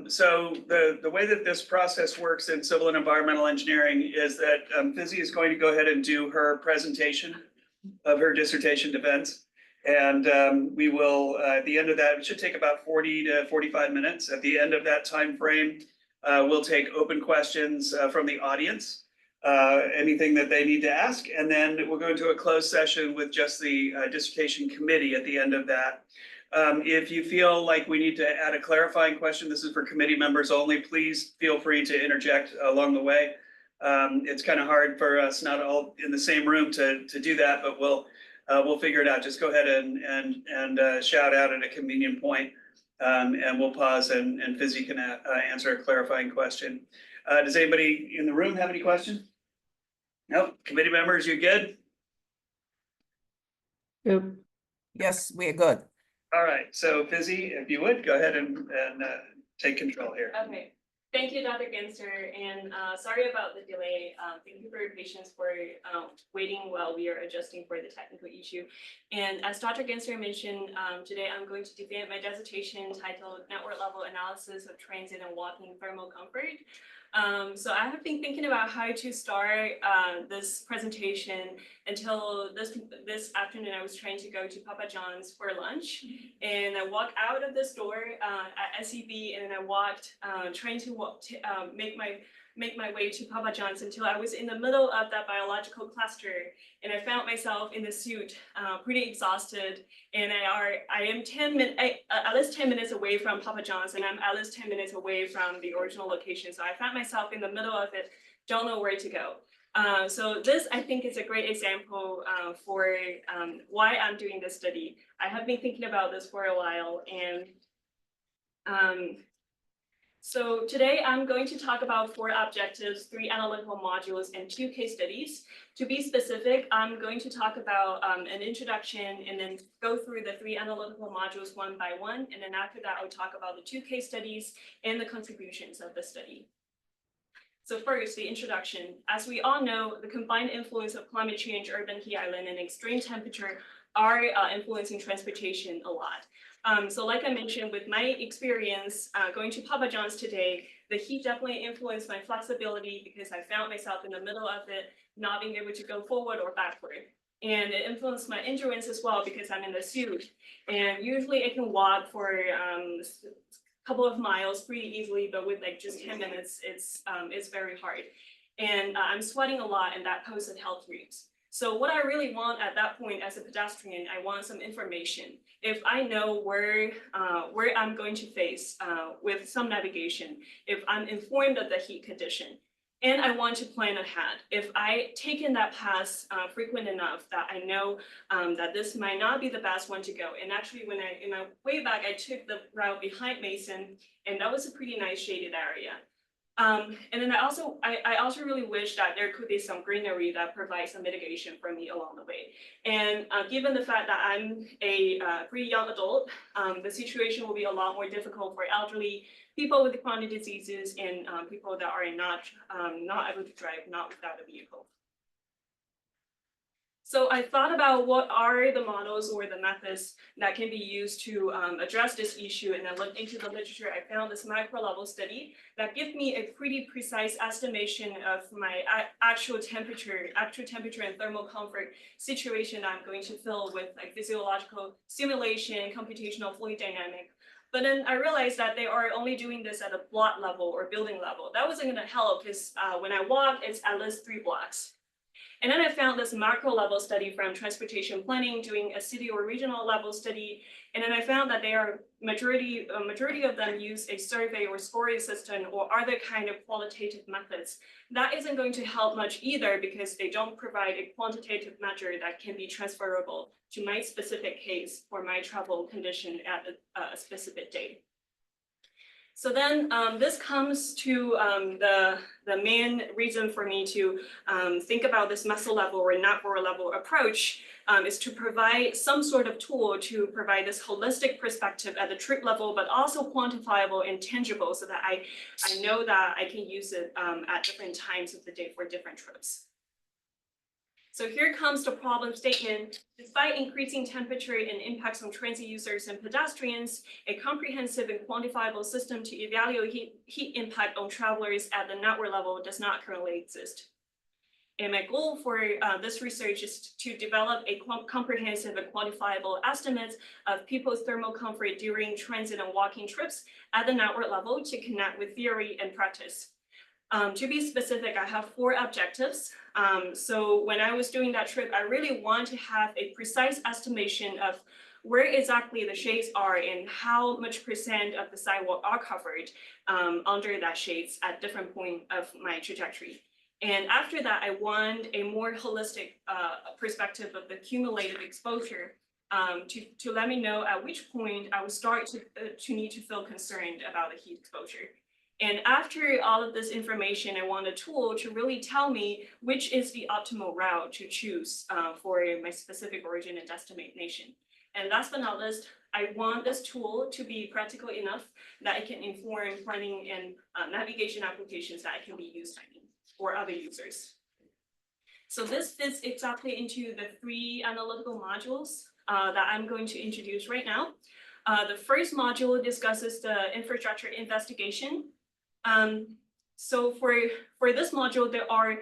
So the way that this process works in civil and environmental engineering is that Fizzy is going to go ahead and do her presentation of her dissertation defense. And we will, at the end of that, it should take about 40 to 45 minutes. At the end of that time frame, we'll take open questions from the audience, anything that they need to ask. And then we'll go into a closed session with just the dissertation committee at the end of that. If you feel like we need to add a clarifying question, this is for committee members only, please feel free to interject along the way. It's kind of hard for us not all in the same room to do that, but we'll figure it out. Just go ahead and shout out at a convenient point, and we'll pause and Fizzy can answer a clarifying question. Does anybody in the room have any questions? Nope. Committee members, you good? Yep. Yes, we're good. All right. So Fizzy, if you would, go ahead and take control here. Okay. Thank you, Dr. Genster, and sorry about the delay. Thank you for your patience for waiting while we are adjusting for the technical issue. And as Dr. Genster mentioned, today I'm going to defend my dissertation titled Network Level Analysis of Transit and Walking Thermal Comfort. So I have been thinking about how to start this presentation until this afternoon. I was trying to go to Papa John's for lunch, and I walked out of this door at SEB, and I walked trying to make my way to Papa John's until I was in the middle of that biological cluster, and I found myself in the suit, pretty exhausted, and I am at least 10 minutes away from Papa John's, and I'm at least 10 minutes away from the original location. So I found myself in the middle of it, don't know where to go. So this, I think, is a great example for why I'm doing this study. I have been thinking about this for a while, and so today I'm going to talk about 4 objectives, 3 analytical modules, and 2 case studies. To be specific, I'm going to talk about an introduction and then go through the 3 analytical modules one by one. And then after that, I'll talk about the 2 case studies and the contributions of the study. So first, the introduction. As we all know, the combined influence of climate change, urban heat island, and extreme temperature are influencing transportation a lot. So like I mentioned, with my experience going to Papa John's today, the heat definitely influenced my flexibility because I found myself in the middle of it, not being able to go forward or backward. And it influenced my endurance as well because I'm in the suit. And usually I can walk for a couple of miles pretty easily, but with like just 10 minutes, it's very hard. And I'm sweating a lot, and that poses health risks. So what I really want at that point as a pedestrian, I want some information. If I know where I'm going to face with some navigation, if I'm informed of the heat condition, and I want to plan ahead. If I take in that pass frequent enough that I know that this might not be the best one to go. And actually, in my way back, I took the route behind Mason, and that was a pretty nice shaded area. And then I also really wish that there could be some greenery that provides some mitigation for me along the way. And given the fact that I'm a pretty young adult, the situation will be a lot more difficult for elderly, people with chronic diseases, and people that are not able to drive, not without a vehicle. So I thought about what are the models or the methods that can be used to address this issue, and I looked into the literature. I found this micro level study that gives me a pretty precise estimation of my actual temperature and thermal comfort situation that I'm going to fill with like physiological simulation, computational fluid dynamic. But then I realized that they are only doing this at a block level or building level. That wasn't going to help because when I walk, it's at least 3 blocks. And then I found this macro level study from transportation planning doing a city or regional level study. And then I found that they are majority of them use a survey or scoring system or other kind of qualitative methods. That isn't going to help much either because they don't provide a quantitative measure that can be transferable to my specific case for my travel condition at a specific date. So then this comes to the main reason for me to think about this mesolevel or network level approach is to provide some sort of tool to provide this holistic perspective at the trip level, but also quantifiable and tangible so that I know that I can use it at different times of the day for different trips. So here comes the problem statement. Despite increasing temperature and impacts on transit users and pedestrians, a comprehensive and quantifiable system to evaluate heat impact on travelers at the network level does not currently exist. And my goal for this research is to develop a comprehensive and quantifiable estimate of people's thermal comfort during transit and walking trips at the network level to connect with theory and practice. To be specific, I have 4 objectives. So when I was doing that trip, I really want to have a precise estimation of where exactly the shades are and how much % of the sidewalk are covered under that shades at different point of my trajectory. And after that, I want a more holistic perspective of the cumulative exposure to let me know at which point I would start to need to feel concerned about the heat exposure. And after all of this information, I want a tool to really tell me which is the optimal route to choose for my specific origin and destination. And last but not least, I want this tool to be practical enough that it can inform planning and navigation applications that can be used by me or other users. So this fits exactly into the 3 analytical modules that I'm going to introduce right now. The first module discusses the infrastructure investigation. So for this module, there are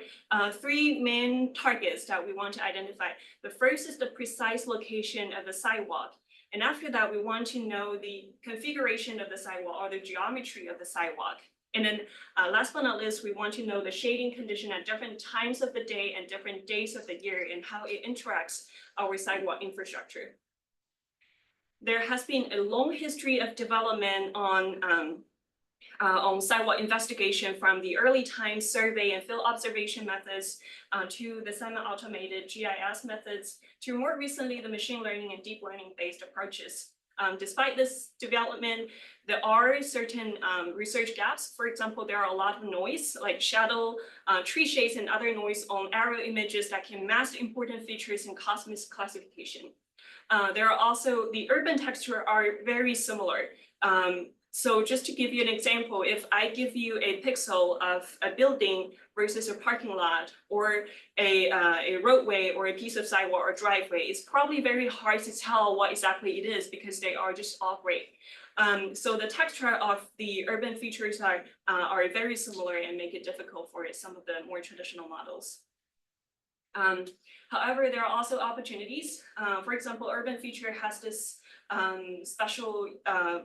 3 main targets that we want to identify. The first is the precise location of the sidewalk. And after that, we want to know the configuration of the sidewalk or the geometry of the sidewalk. And then last but not least, we want to know the shading condition at different times of the day and different days of the year and how it interacts our sidewalk infrastructure. There has been a long history of development on sidewalk investigation from the early time survey and field observation methods to the semi-automated GIS methods to more recently the machine learning and deep learning based approaches. Despite this development, there are certain research gaps. For example, there are a lot of noise like shadow, tree shades, and other noise on aerial images that can mask important features in cost misclassification. There are also the urban texture are very similar. So just to give you an example, if I give you a pixel of a building versus a parking lot or a roadway or a piece of sidewalk or driveway, it's probably very hard to tell what exactly it is because they are just all gray. So the texture of the urban features are very similar and make it difficult for some of the more traditional models. However, there are also opportunities. For example, urban feature has this special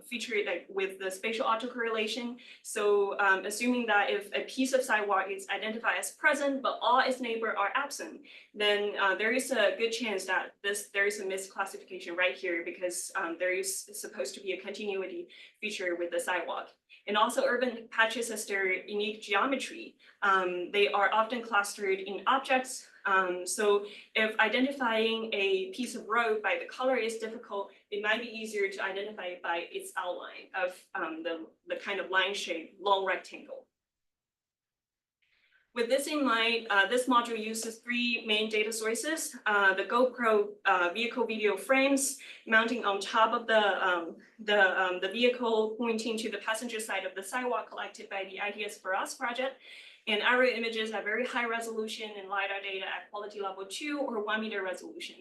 feature like with the spatial autocorrelation. So assuming that if a piece of sidewalk is identified as present, but all its neighbors are absent, then there is a good chance that there is a misclassification right here because there is supposed to be a continuity feature with the sidewalk. And also urban patches has their unique geometry. They are often clustered in objects. So if identifying a piece of road by the color is difficult, it might be easier to identify it by its outline of the kind of line shape, long rectangle. With this in mind, this module uses 3 main data sources, the GoPro vehicle video frames mounting on top of the vehicle pointing to the passenger side of the sidewalk collected by the Ideas for Us project, and aerial images at very high resolution and LiDAR data at quality level 2 or 1 meter resolution.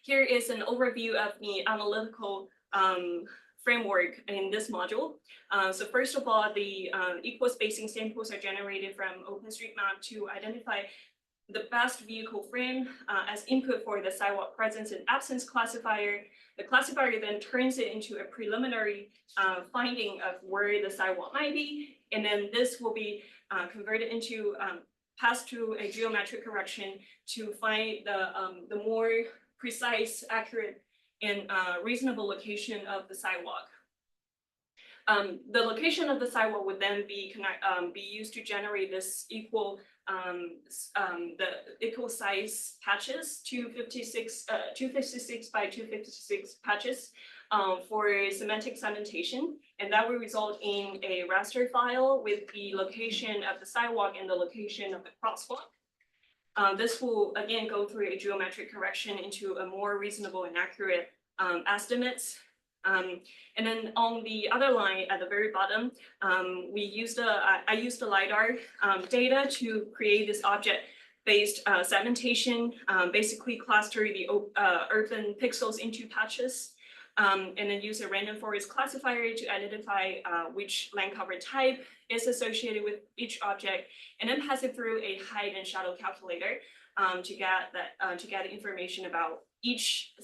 Here is an overview of the analytical framework in this module. So first of all, the equal spacing samples are generated from OpenStreetMap to identify the best vehicle frame as input for the sidewalk presence and absence classifier. The classifier then turns it into a preliminary finding of where the sidewalk might be. And then this will be converted into, passed through a geometric correction to find the more precise, accurate, and reasonable location of the sidewalk. The location of the sidewalk would then be used to generate this equal size patches, 256 by 256 patches for semantic segmentation, and that will result in a raster file with the location of the sidewalk and the location of the crosswalk. This will again go through a geometric correction into a more reasonable and accurate estimates. And then on the other line at the very bottom, I used the LiDAR data to create this object based segmentation, basically cluster the urban pixels into patches, and then use a random forest classifier to identify which land cover type is associated with each object, and then pass it through a height and shadow calculator to get information about each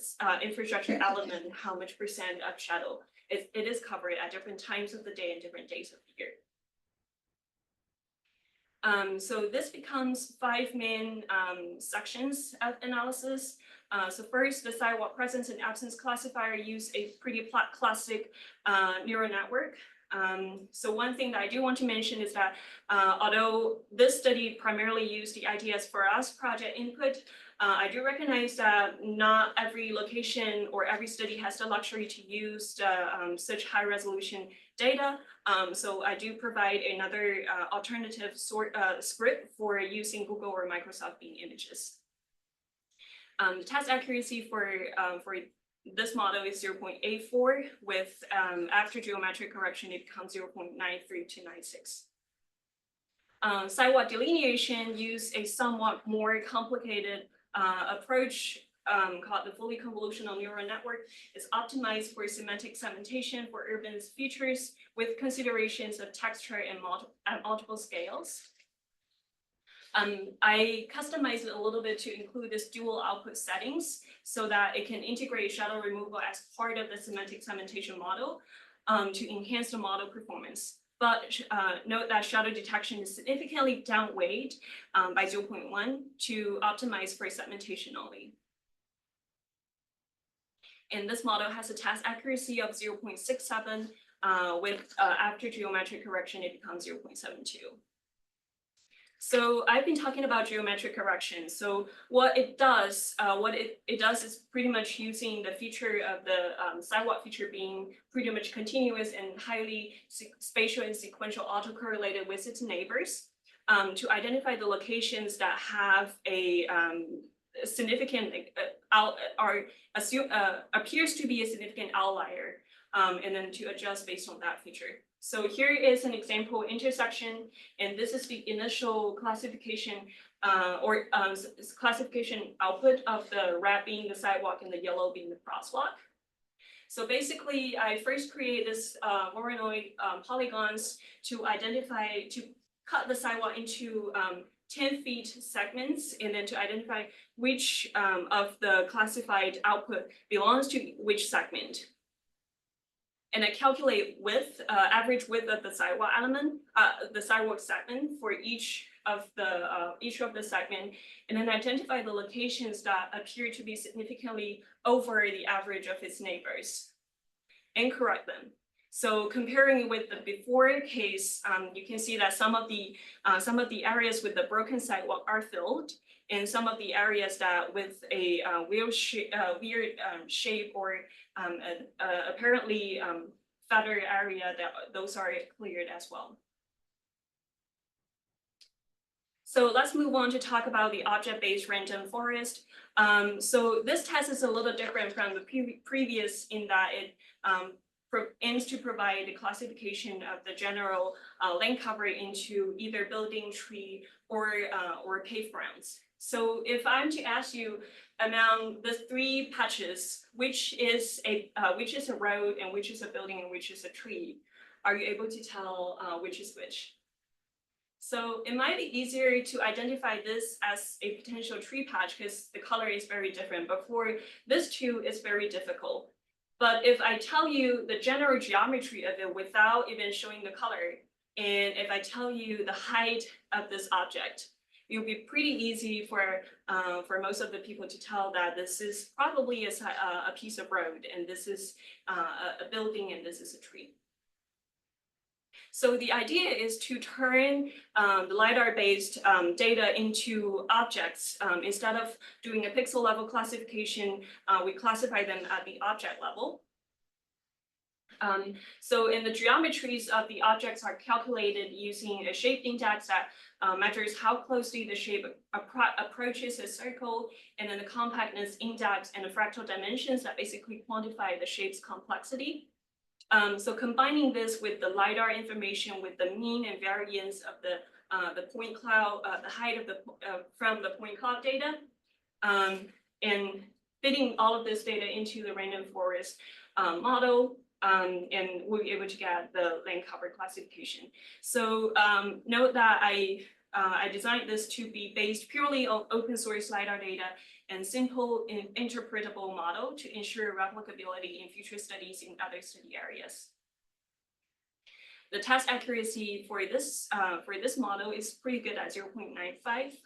infrastructure element, how much percent of shadow it is covered at different times of the day and different days of the year. So this becomes 5 main sections of analysis. So first, the sidewalk presence and absence classifier use a pretty classic neural network. So one thing that I do want to mention is that although this study primarily used the ITS for us project input, I do recognize that not every location or every study has the luxury to use such high resolution data. So I do provide another alternative script for using Google or Microsoft Bing images. The test accuracy for this model is 0.84 with after geometric correction, it becomes 0.93 to 96. Sidewalk delineation use a somewhat more complicated approach called the fully convolutional neural network. Is optimized for semantic segmentation for urban features with considerations of texture and multiple scales. I customized it a little bit to include this dual output settings so that it can integrate shadow removal as part of the semantic segmentation model to enhance the model performance. But note that shadow detection is significantly downweight by 0.1 to optimize for segmentation only. And this model has a test accuracy of 0.67 with after geometric correction, it becomes 0.72. So I've been talking about geometric correction. So what it does is pretty much using the feature of the sidewalk feature being pretty much continuous and highly spatial and sequential autocorrelated with its neighbors to identify the locations that have a significant appears to be a significant outlier, and then to adjust based on that feature. So here is an example intersection, and this is the initial classification classification output of the red being the sidewalk and the yellow being the crosswalk. So basically, I first create this Voronoi polygons to cut the sidewalk into 10 feet segments, and then to identify which of the classified output belongs to which segment. And I calculate width, average width of the sidewalk element, the sidewalk segment for each of the segment, and then identify the locations that appear to be significantly over the average of its neighbors, and correct them. So comparing with the before case, you can see that some of the areas with the broken sidewalk are filled, and some of the areas that with a weird shape or apparently fatter area, that those are cleared as well. So let's move on to talk about the object-based random forest. So this test is a little different from the previous in that it aims to provide the classification of the general land cover into either building, tree, or paved grounds. So if I'm to ask you among the 3 patches, which is a road and which is a building and which is a tree, are you able to tell which is which? So it might be easier to identify this as a potential tree patch because the color is very different, but for this two, it's very difficult. But if I tell you the general geometry of it without even showing the color, and if I tell you the height of this object, it will be pretty easy for most of the people to tell that this is probably a piece of road, and this is a building, and this is a tree. So the idea is to turn the LiDAR-based data into objects. Instead of doing a pixel level classification, we classify them at the object level. So in the geometries of the objects are calculated using a shape index that measures how closely the shape approaches a circle, and then the compactness index and the fractal dimensions that basically quantify the shape's complexity. So combining this with the LiDAR information, with the mean and variance of the point cloud, the height of the from the point cloud data, and fitting all of this data into the random forest model, and we'll be able to get the land cover classification. So note that I designed this to be based purely on open source LiDAR data and simple and interpretable model to ensure replicability in future studies in other study areas. The test accuracy for this model is pretty good at 0.95.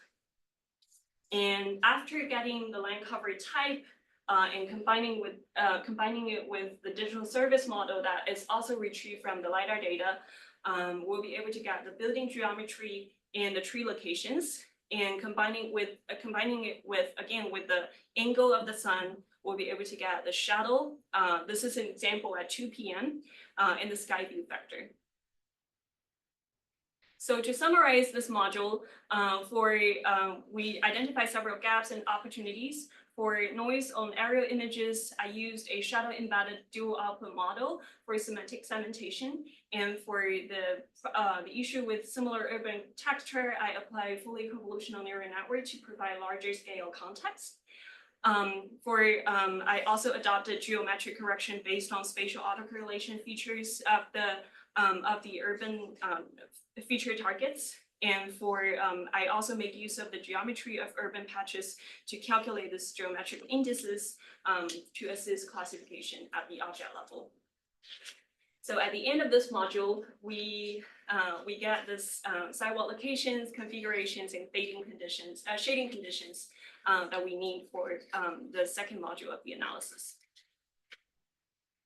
And after getting the land cover type and combining it with the digital service model that is also retrieved from the LiDAR data, we'll be able to get the building geometry and the tree locations. And combining it with the angle of the sun, we'll be able to get the shadow. This is an example at 2 p.m. In the sky view vector. So to summarize this module, we identify several gaps and opportunities. For noise on aerial images, I used a shadow embedded dual output model for semantic segmentation. And for the issue with similar urban texture, I applied fully convolutional neural network to provide larger scale context. I also adopted geometric correction based on spatial autocorrelation features of the urban feature targets. And I also make use of the geometry of urban patches to calculate this geometric indices to assist classification at the object level. So at the end of this module, we get this sidewalk locations, configurations, and shading conditions that we need for the second module of the analysis.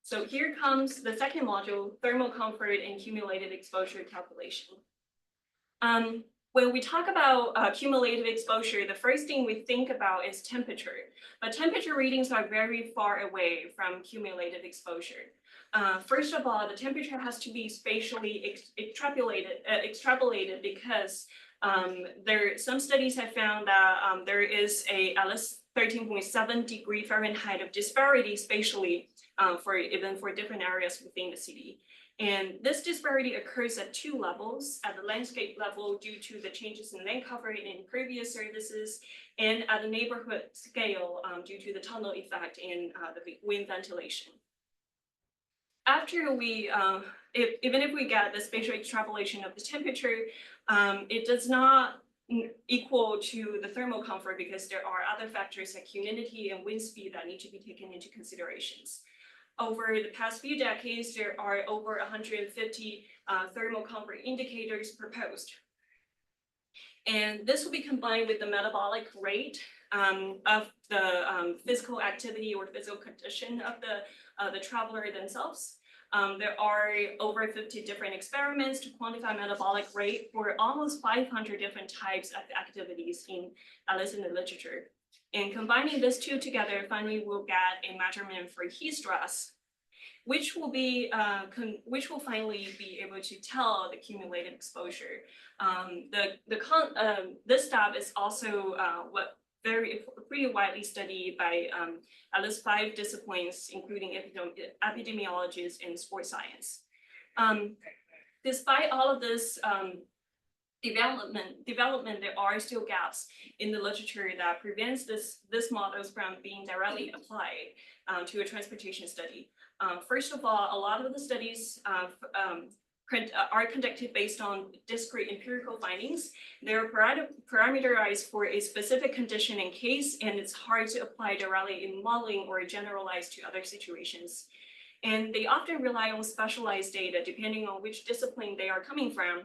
So here comes the second module, thermal comfort and cumulative exposure calculation. When we talk about cumulative exposure, the first thing we think about is temperature, but temperature readings are very far away from cumulative exposure. First of all, the temperature has to be spatially extrapolated because some studies have found that there is at least 13.7 degree Fahrenheit of disparity spatially even for different areas within the city. And this disparity occurs at two levels, at the landscape level due to the changes in land cover in impervious surfaces, and at the neighborhood scale due to the tunnel effect and the wind ventilation. After even if we get the spatial extrapolation of the temperature, it does not equal to the thermal comfort because there are other factors like humidity and wind speed that need to be taken into considerations. Over the past few decades, there are over 150 thermal comfort indicators proposed. And this will be combined with the metabolic rate of the physical activity or physical condition of the traveler themselves. There are over 50 different experiments to quantify metabolic rate for almost 500 different types of activities at least in the literature. And combining these two together, finally we'll get a measurement for heat stress, which will finally be able to tell the cumulative exposure. This step is also pretty widely studied by at least 5 disciplines, including epidemiologists and sports science. Despite all of this development, there are still gaps in the literature that prevents this models from being directly applied to a transportation study. First of all, a lot of the studies are conducted based on discrete empirical findings. They're parameterized for a specific condition and case, and it's hard to apply directly in modeling or generalize to other situations. And they often rely on specialized data depending on which discipline they are coming from.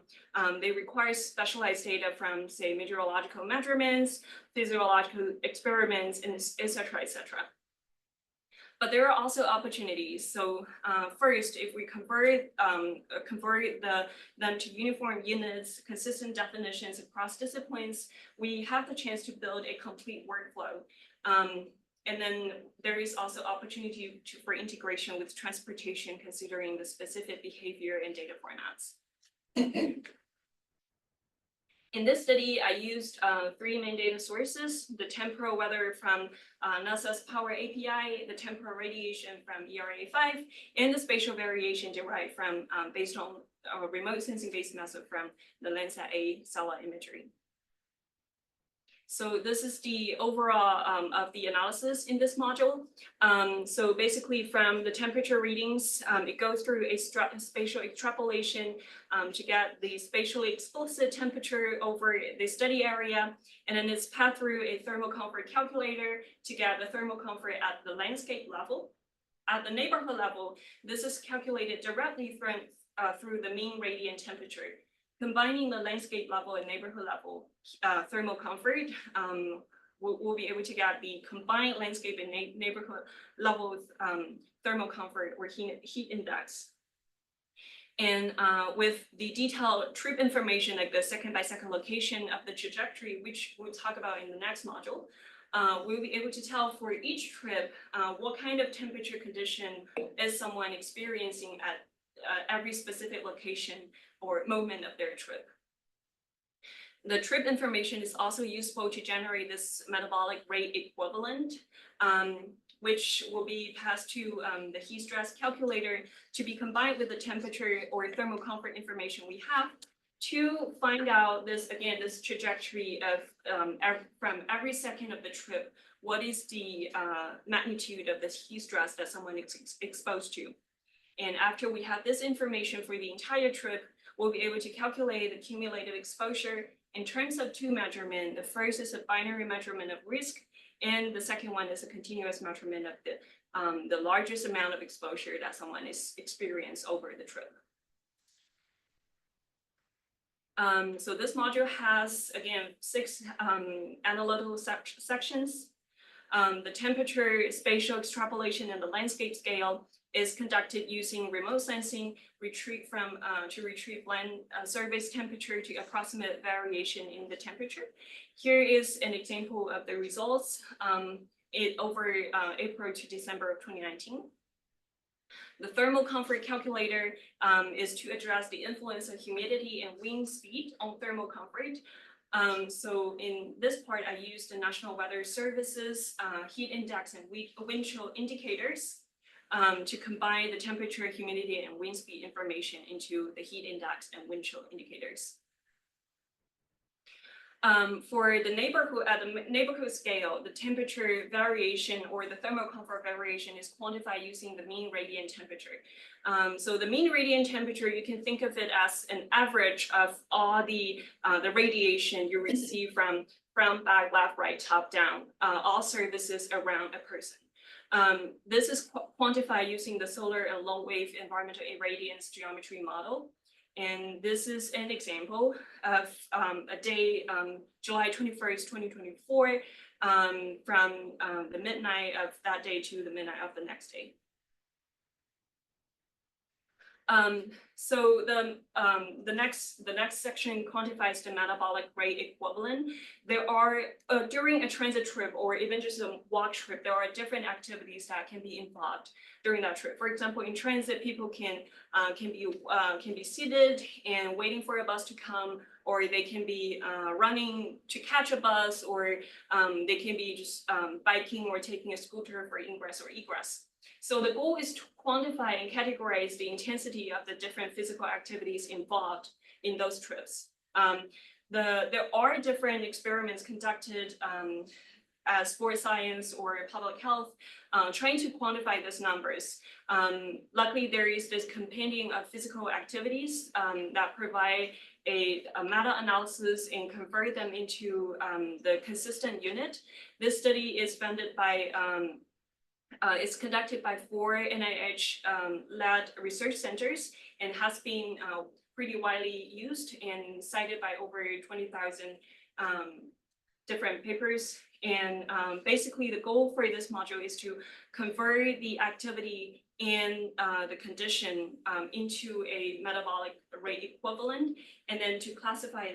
They require specialized data from, say, meteorological measurements, physiological experiments, and et cetera, et cetera. But there are also opportunities. So first, if we convert them to uniform units, consistent definitions across disciplines, we have the chance to build a complete workflow. And then there is also opportunity for integration with transportation, considering the specific behavior and data formats. In this study, I used three main data sources: the temporal weather from NASA's Power API, the temporal radiation from ERA5, and the spatial variation derived from based on remote sensing-based method from the Landsat A satellite imagery. So this is the overall of the analysis in this module. So basically from the temperature readings, it goes through a spatial extrapolation to get the spatially explicit temperature over the study area. And then it's passed through a thermal comfort calculator to get the thermal comfort at the landscape level. At the neighborhood level, this is calculated directly from through the mean radiant temperature. Combining the landscape level and neighborhood level thermal comfort, we'll be able to get the combined landscape and neighborhood level thermal comfort or heat index. And with the detailed trip information, like the second by second location of the trajectory, which we'll talk about in the next module, we'll be able to tell for each trip what kind of temperature condition is someone experiencing at every specific location or moment of their trip. The trip information is also useful to generate this metabolic rate equivalent, which will be passed to the heat stress calculator to be combined with the temperature or thermal comfort information we have to find out this, again, this trajectory of from every second of the trip, what is the magnitude of this heat stress that someone is exposed to. And after we have this information for the entire trip, we'll be able to calculate the cumulative exposure in terms of two measurements. The first is a binary measurement of risk, and the second one is a continuous measurement of the largest amount of exposure that someone is experienced over the trip. So this module has, again, 6 analytical sections. The temperature, spatial extrapolation, and the landscape scale is conducted using remote sensing to retrieve land surface temperature to approximate variation in the temperature. Here is an example of the results over April to December of 2019. The thermal comfort calculator is to address the influence of humidity and wind speed on thermal comfort. So in this part, I used the National Weather Service's heat index and wind chill indicators to combine the temperature, humidity, and wind speed information into the heat index and wind chill indicators. For the neighborhood, at the neighborhood scale, the temperature variation or the thermal comfort variation is quantified using the mean radiant temperature. So the mean radiant temperature, you can think of it as an average of all the radiation you receive from back, left, right, top, down, all services around a person. This is quantified using the solar and long wave environmental irradiance geometry model. And this is an example of a day, July 21st, 2024, from the midnight of that day to the midnight of the next day. So the next section quantifies the metabolic rate equivalent. There are during a transit trip or even just a walk trip, there are different activities that can be involved during that trip. For example, in transit, people can be seated and waiting for a bus to come, or they can be running to catch a bus, or they can be just biking or taking a scooter for ingress or egress. So the goal is to quantify and categorize the intensity of the different physical activities involved in those trips. There are different experiments conducted as sports science or public health, trying to quantify these numbers. Luckily, there is this compendium of physical activities that provide a meta-analysis and convert them into the consistent unit. This study is funded by it's conducted by 4 NIH-led research centers and has been pretty widely used and cited by over 20,000 different papers. And basically, the goal for this module is to convert the activity and the condition into a metabolic rate equivalent, and then to classify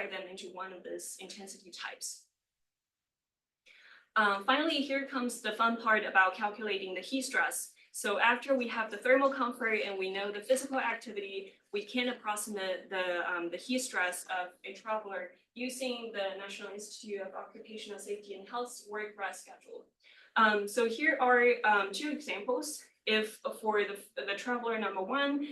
them into one of these intensity types. Finally, here comes the fun part about calculating the heat stress. So after we have the thermal comfort and we know the physical activity, we can approximate the heat stress of a traveler using the National Institute of Occupational Safety and Health's work rest schedule. So here are two examples. If for the traveler number one,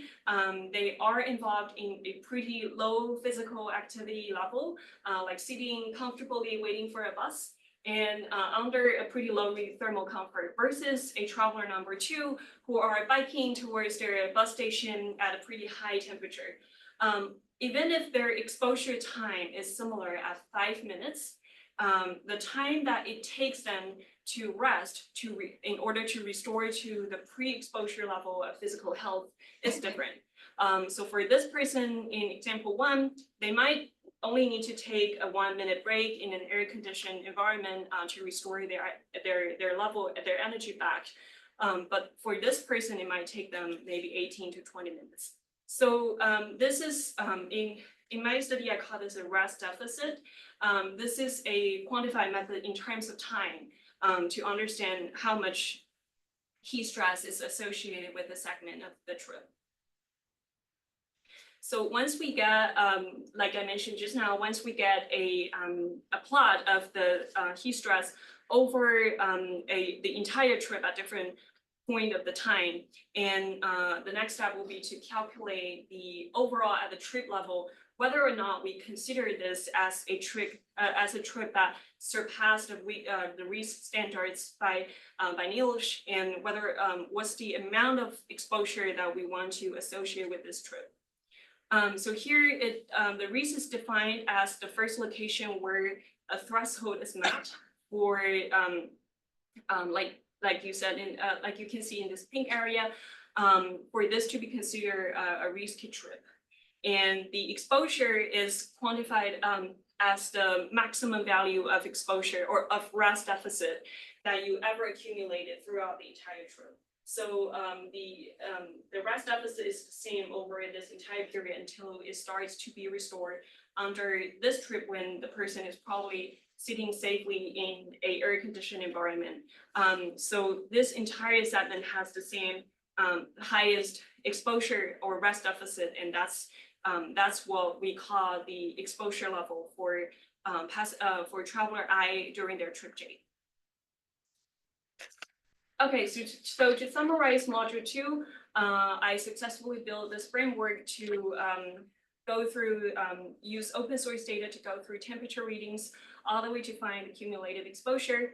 they are involved in a pretty low physical activity level, like sitting comfortably waiting for a bus, and under a pretty low thermal comfort, versus a traveler number two who are biking towards their bus station at a pretty high temperature. Even if their exposure time is similar at 5 minutes, the time that it takes them to rest in order to restore to the pre-exposure level of physical health is different. So for this person in example one, they might only need to take a 1 minute break in an air-conditioned environment to restore their level, their energy back. But for this person, it might take them maybe 18 to 20 minutes. So this is, in my study, I call this a rest deficit. This is a quantified method in terms of time to understand how much heat stress is associated with the segment of the trip. So once we get, like I mentioned just now, once we get a plot of the heat stress over the entire trip at different point of the time, and the next step will be to calculate the overall at the trip level, whether or not we consider this as a trip that surpassed the risk standards by NIOSH, and whether what's the amount of exposure that we want to associate with this trip. So here, the risk is defined as the first location where a threshold is met for, like you said, like you can see in this pink area, for this to be considered a risky trip. And the exposure is quantified as the maximum value of exposure or of rest deficit that you ever accumulated throughout the entire trip. So the rest deficit is the same over this entire period until it starts to be restored under this trip, when the person is probably sitting safely in a air-conditioned environment. So this entire segment has the same highest exposure or rest deficit, and that's what we call the exposure level for traveler I during their trip J. Okay, so to summarize module 2, I successfully built this framework to go through, use open source data to go through temperature readings all the way to find accumulated exposure.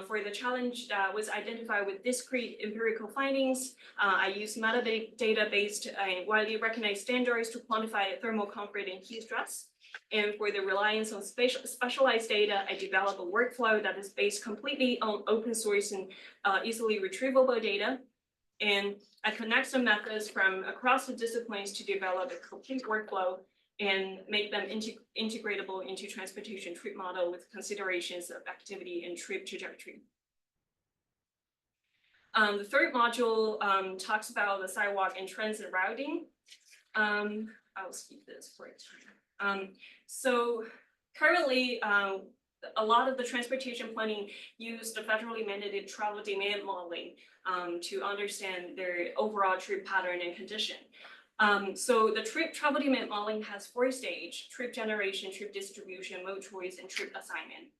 For the challenge that was identified with discrete empirical findings, I used metadata-based and widely recognized standards to quantify thermal comfort and heat stress. And for the reliance on specialized data, I developed a workflow that is based completely on open source and easily retrievable data. And I connect some methods from across the disciplines to develop a complete workflow and make them integratable into transportation trip model with considerations of activity and trip trajectory. The third module talks about the sidewalk and transit routing. I'll skip this for a time. So currently, a lot of the transportation planning use the federally mandated travel demand modeling to understand their overall trip pattern and condition. So the travel demand modeling has 4 stages: trip generation, trip distribution, mode choice, and trip assignment.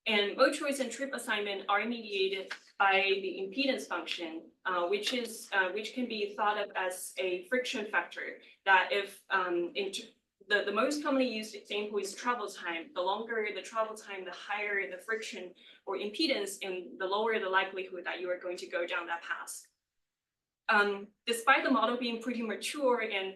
And mode choice and trip assignment are mediated by the impedance function, which can be thought of as a friction factor, that if the most commonly used example is travel time. The longer the travel time, the higher the friction or impedance, and the lower the likelihood that you are going to go down that path. Despite the model being pretty mature and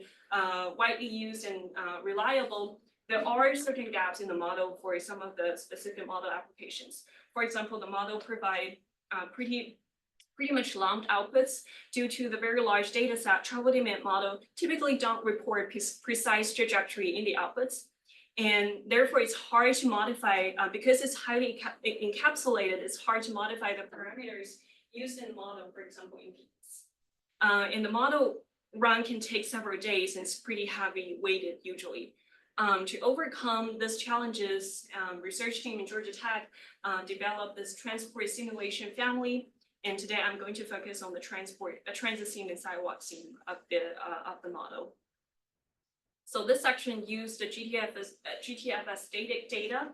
widely used and reliable, there are certain gaps in the model for some of the specific model applications. For example, the model provide pretty much lumped outputs due to the very large data set. Travel demand model typically don't report precise trajectory in the outputs. And therefore, it's hard to modify, because it's highly encapsulated, it's hard to modify the parameters used in the model, for example, impedance. And the model run can take several days, and it's pretty heavy weighted usually. To overcome these challenges, research team in Georgia Tech developed this transport simulation family. And today I'm going to focus on the transit scene and sidewalk scene of the model. So this section used the GTFS data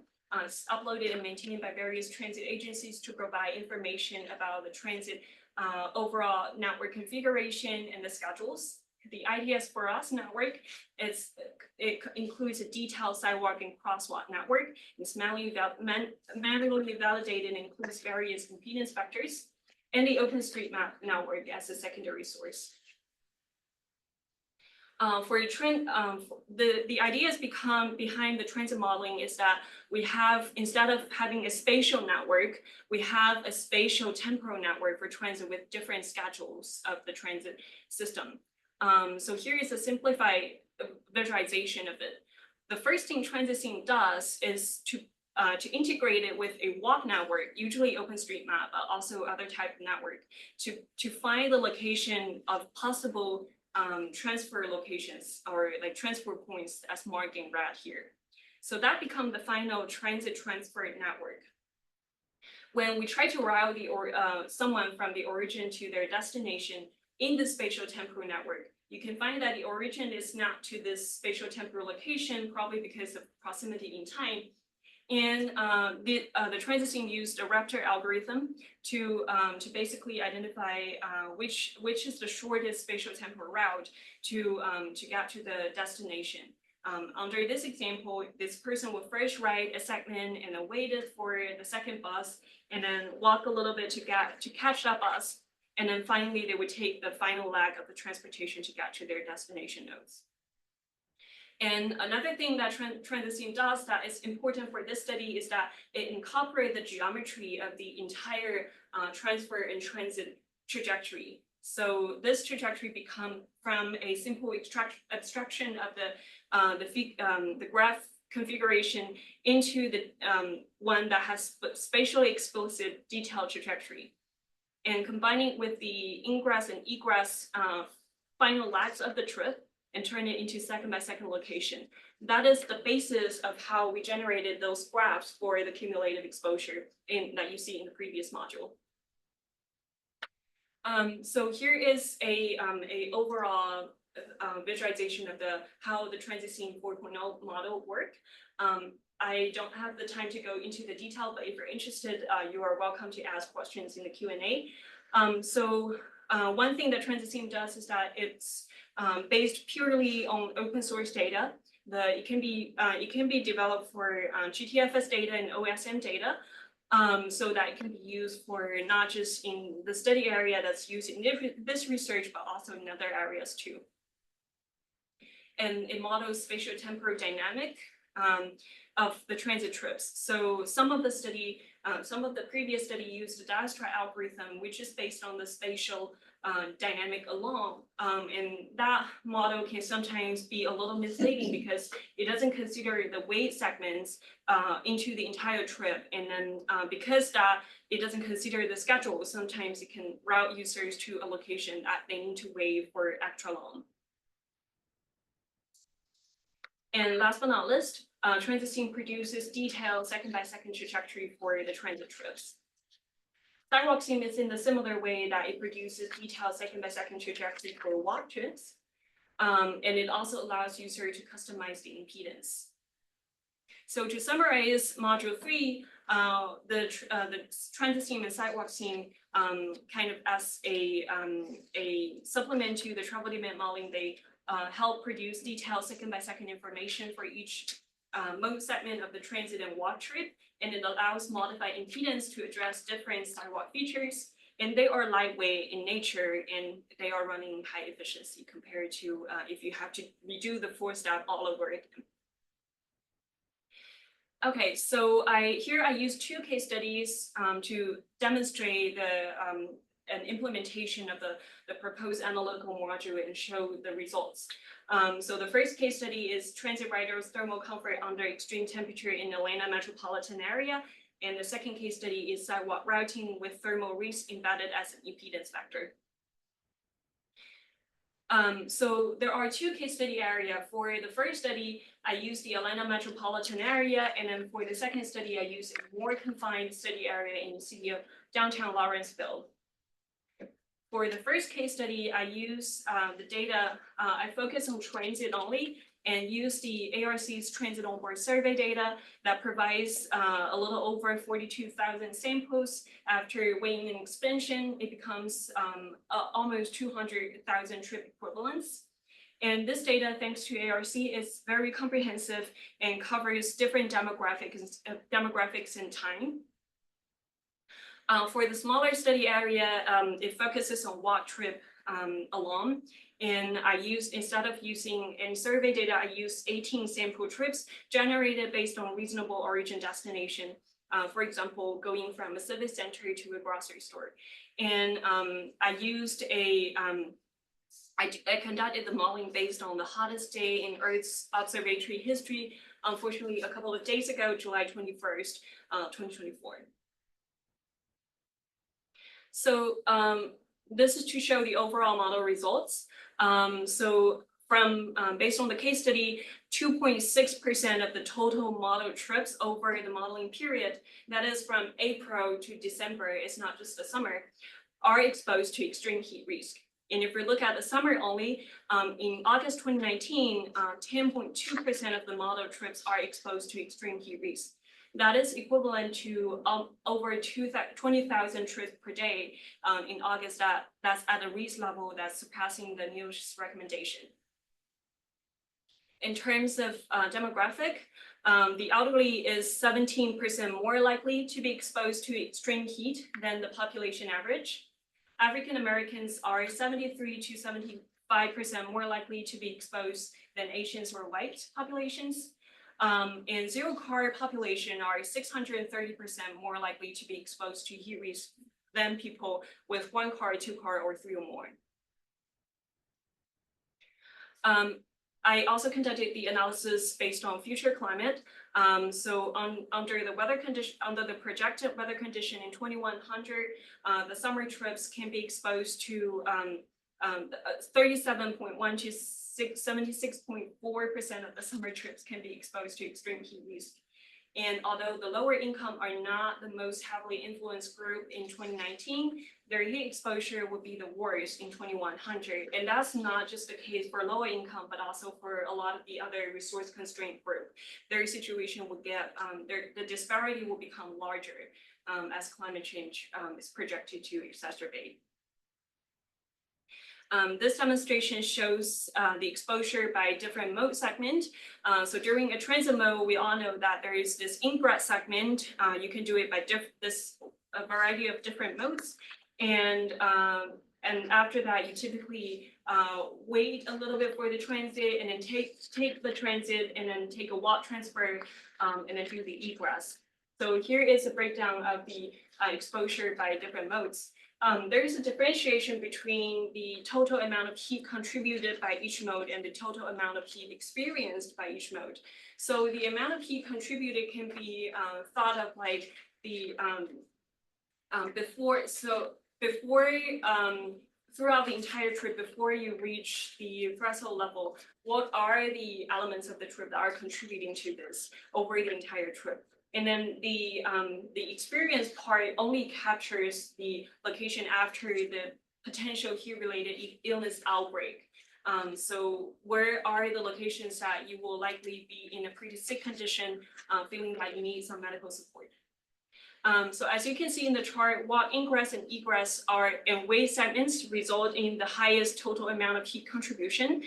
uploaded and maintained by various transit agencies to provide information about the transit overall network configuration and the schedules. The IDS for us network it includes a detailed sidewalk and crosswalk network. It's manually validated and includes various impedance vectors and the OpenStreetMap network as a secondary source. For the trend, the ideas behind the transit modeling is that we have, instead of having a spatial network, we have a spatial temporal network for transit with different schedules of the transit system. So here is a simplified visualization of it. The first thing transit scene does is to integrate it with a walk network, usually OpenStreetMap, but also other type of network, to find the location of possible transfer locations or like transfer points as marked in red here. So that becomes the final transit transfer network. When we try to route someone from the origin to their destination in the spatial temporal network, you can find that the origin is not to this spatial temporal location, probably because of proximity in time. And the transit scene used a Raptor algorithm to basically identify which is the shortest spatial temporal route to get to the destination. Under this example, this person will first ride a segment and then waited for the second bus, and then walk a little bit to catch that bus, and then finally they would take the final leg of the transportation to get to their destination nodes. And another thing that transit scene does that is important for this study is that it incorporates the geometry of the entire transfer and transit trajectory. So this trajectory becomes from a simple abstraction of the graph configuration into the one that has spatially explicit detailed trajectory. And combining with the ingress and egress final legs of the trip, and turn it into second by second location. That is the basis of how we generated those graphs for the cumulative exposure that you see in the previous module. So here is a overall visualization of how the transit scene 4.0 model work. I don't have the time to go into the detail, but if you're interested, you are welcome to ask questions in the Q&A. One thing that transit scene does is that it's based purely on open source data. It can be developed for GTFS data and OSM data, so that it can be used for not just in the study area that's used in this research, but also in other areas too. And it models spatiotemporal dynamic of the transit trips. So some of the previous study used the Dijkstra algorithm, which is based on the spatial dynamic alone. And that model can sometimes be a little misleading because it doesn't consider the weight segments into the entire trip. And then because that it doesn't consider the schedule, sometimes it can route users to a location that they need to wait for extra long. And last but not least, transit scene produces detailed second by second trajectory for the transit trips. Sidewalk scene is in a similar way that it produces detailed second by second trajectory for walk trips. And it also allows user to customize the impedance. So to summarize module 3, the transit scene and sidewalk scene kind of as a supplement to the travel demand modeling, they help produce detailed second by second information for each mode segment of the transit and walk trip, and it allows modified impedance to address different sidewalk features. And they are lightweight in nature, and they are running high efficiency compared to if you have to redo the 4-step all over again. Okay, so here I use 2 case studies to demonstrate an implementation of the proposed analytical module and show the results. So the first case study is transit riders' thermal comfort under extreme temperature in Atlanta metropolitan area. And the second case study is sidewalk routing with thermal risk embedded as an impedance vector. So there are 2 case study area. For the first study, I use the Atlanta metropolitan area, and then for the second study, I use a more confined study area in the city of downtown Lawrenceville. For the first case study, I use the data, I focus on transit only, and use the ARC's transit onboard survey data that provides a little over 42,000 samples. After weighing and expansion, it becomes almost 200,000 trip equivalents. And this data, thanks to ARC, is very comprehensive and covers different demographics in time. For the smaller study area, it focuses on walk trip alone. And instead of using any survey data, I use 18 sample trips generated based on reasonable origin destination. For example, going from a civic center to a grocery store. And I conducted the modeling based on the hottest day in Earth's observatory history, unfortunately, a couple of days ago, July 21st, 2024. So this is to show the overall model results. Based on the case study, 2.6% of the total model trips over the modeling period, that is from April to December, it's not just the summer, are exposed to extreme heat risk. And if we look at the summer only, in August 2019, 10.2% of the model trips are exposed to extreme heat risk. That is equivalent to over 20,000 trips per day in August. That's at a risk level that's surpassing the NIOSH's recommendation. In terms of demographic, the elderly is 17% more likely to be exposed to extreme heat than the population average. African Americans are 73 to 75% more likely to be exposed than Asians or white populations. And zero car population are 630% more likely to be exposed to heat risk than people with 1 car, 2 car, or 3 or more. I also conducted the analysis based on future climate. Under the projected weather condition in 2100, the summer trips can be exposed to 37.1 to 76.4% of the summer trips can be exposed to extreme heat risk. And although the lower income are not the most heavily influenced group in 2019, their heat exposure would be the worst in 2100. And that's not just the case for lower income, but also for a lot of the other resource constrained group. Their situation would get, the disparity will become larger as climate change is projected to exacerbate. This demonstration shows the exposure by different mode segment. So during a transit mode, we all know that there is this ingress segment. You can do it by a variety of different modes. And after that, you typically wait a little bit for the transit and then take the transit and then take a walk transfer and then do the egress. So here is a breakdown of the exposure by different modes. There is a differentiation between the total amount of heat contributed by each mode and the total amount of heat experienced by each mode. So the amount of heat contributed can be thought of like the throughout the entire trip, before you reach the threshold level, what are the elements of the trip that are contributing to this over the entire trip? And then the experience part only captures the location after the potential heat-related illness outbreak. So where are the locations that you will likely be in a pretty sick condition, feeling like you need some medical support? So as you can see in the chart, walk ingress and egress are in wave segments result in the highest total amount of heat contribution.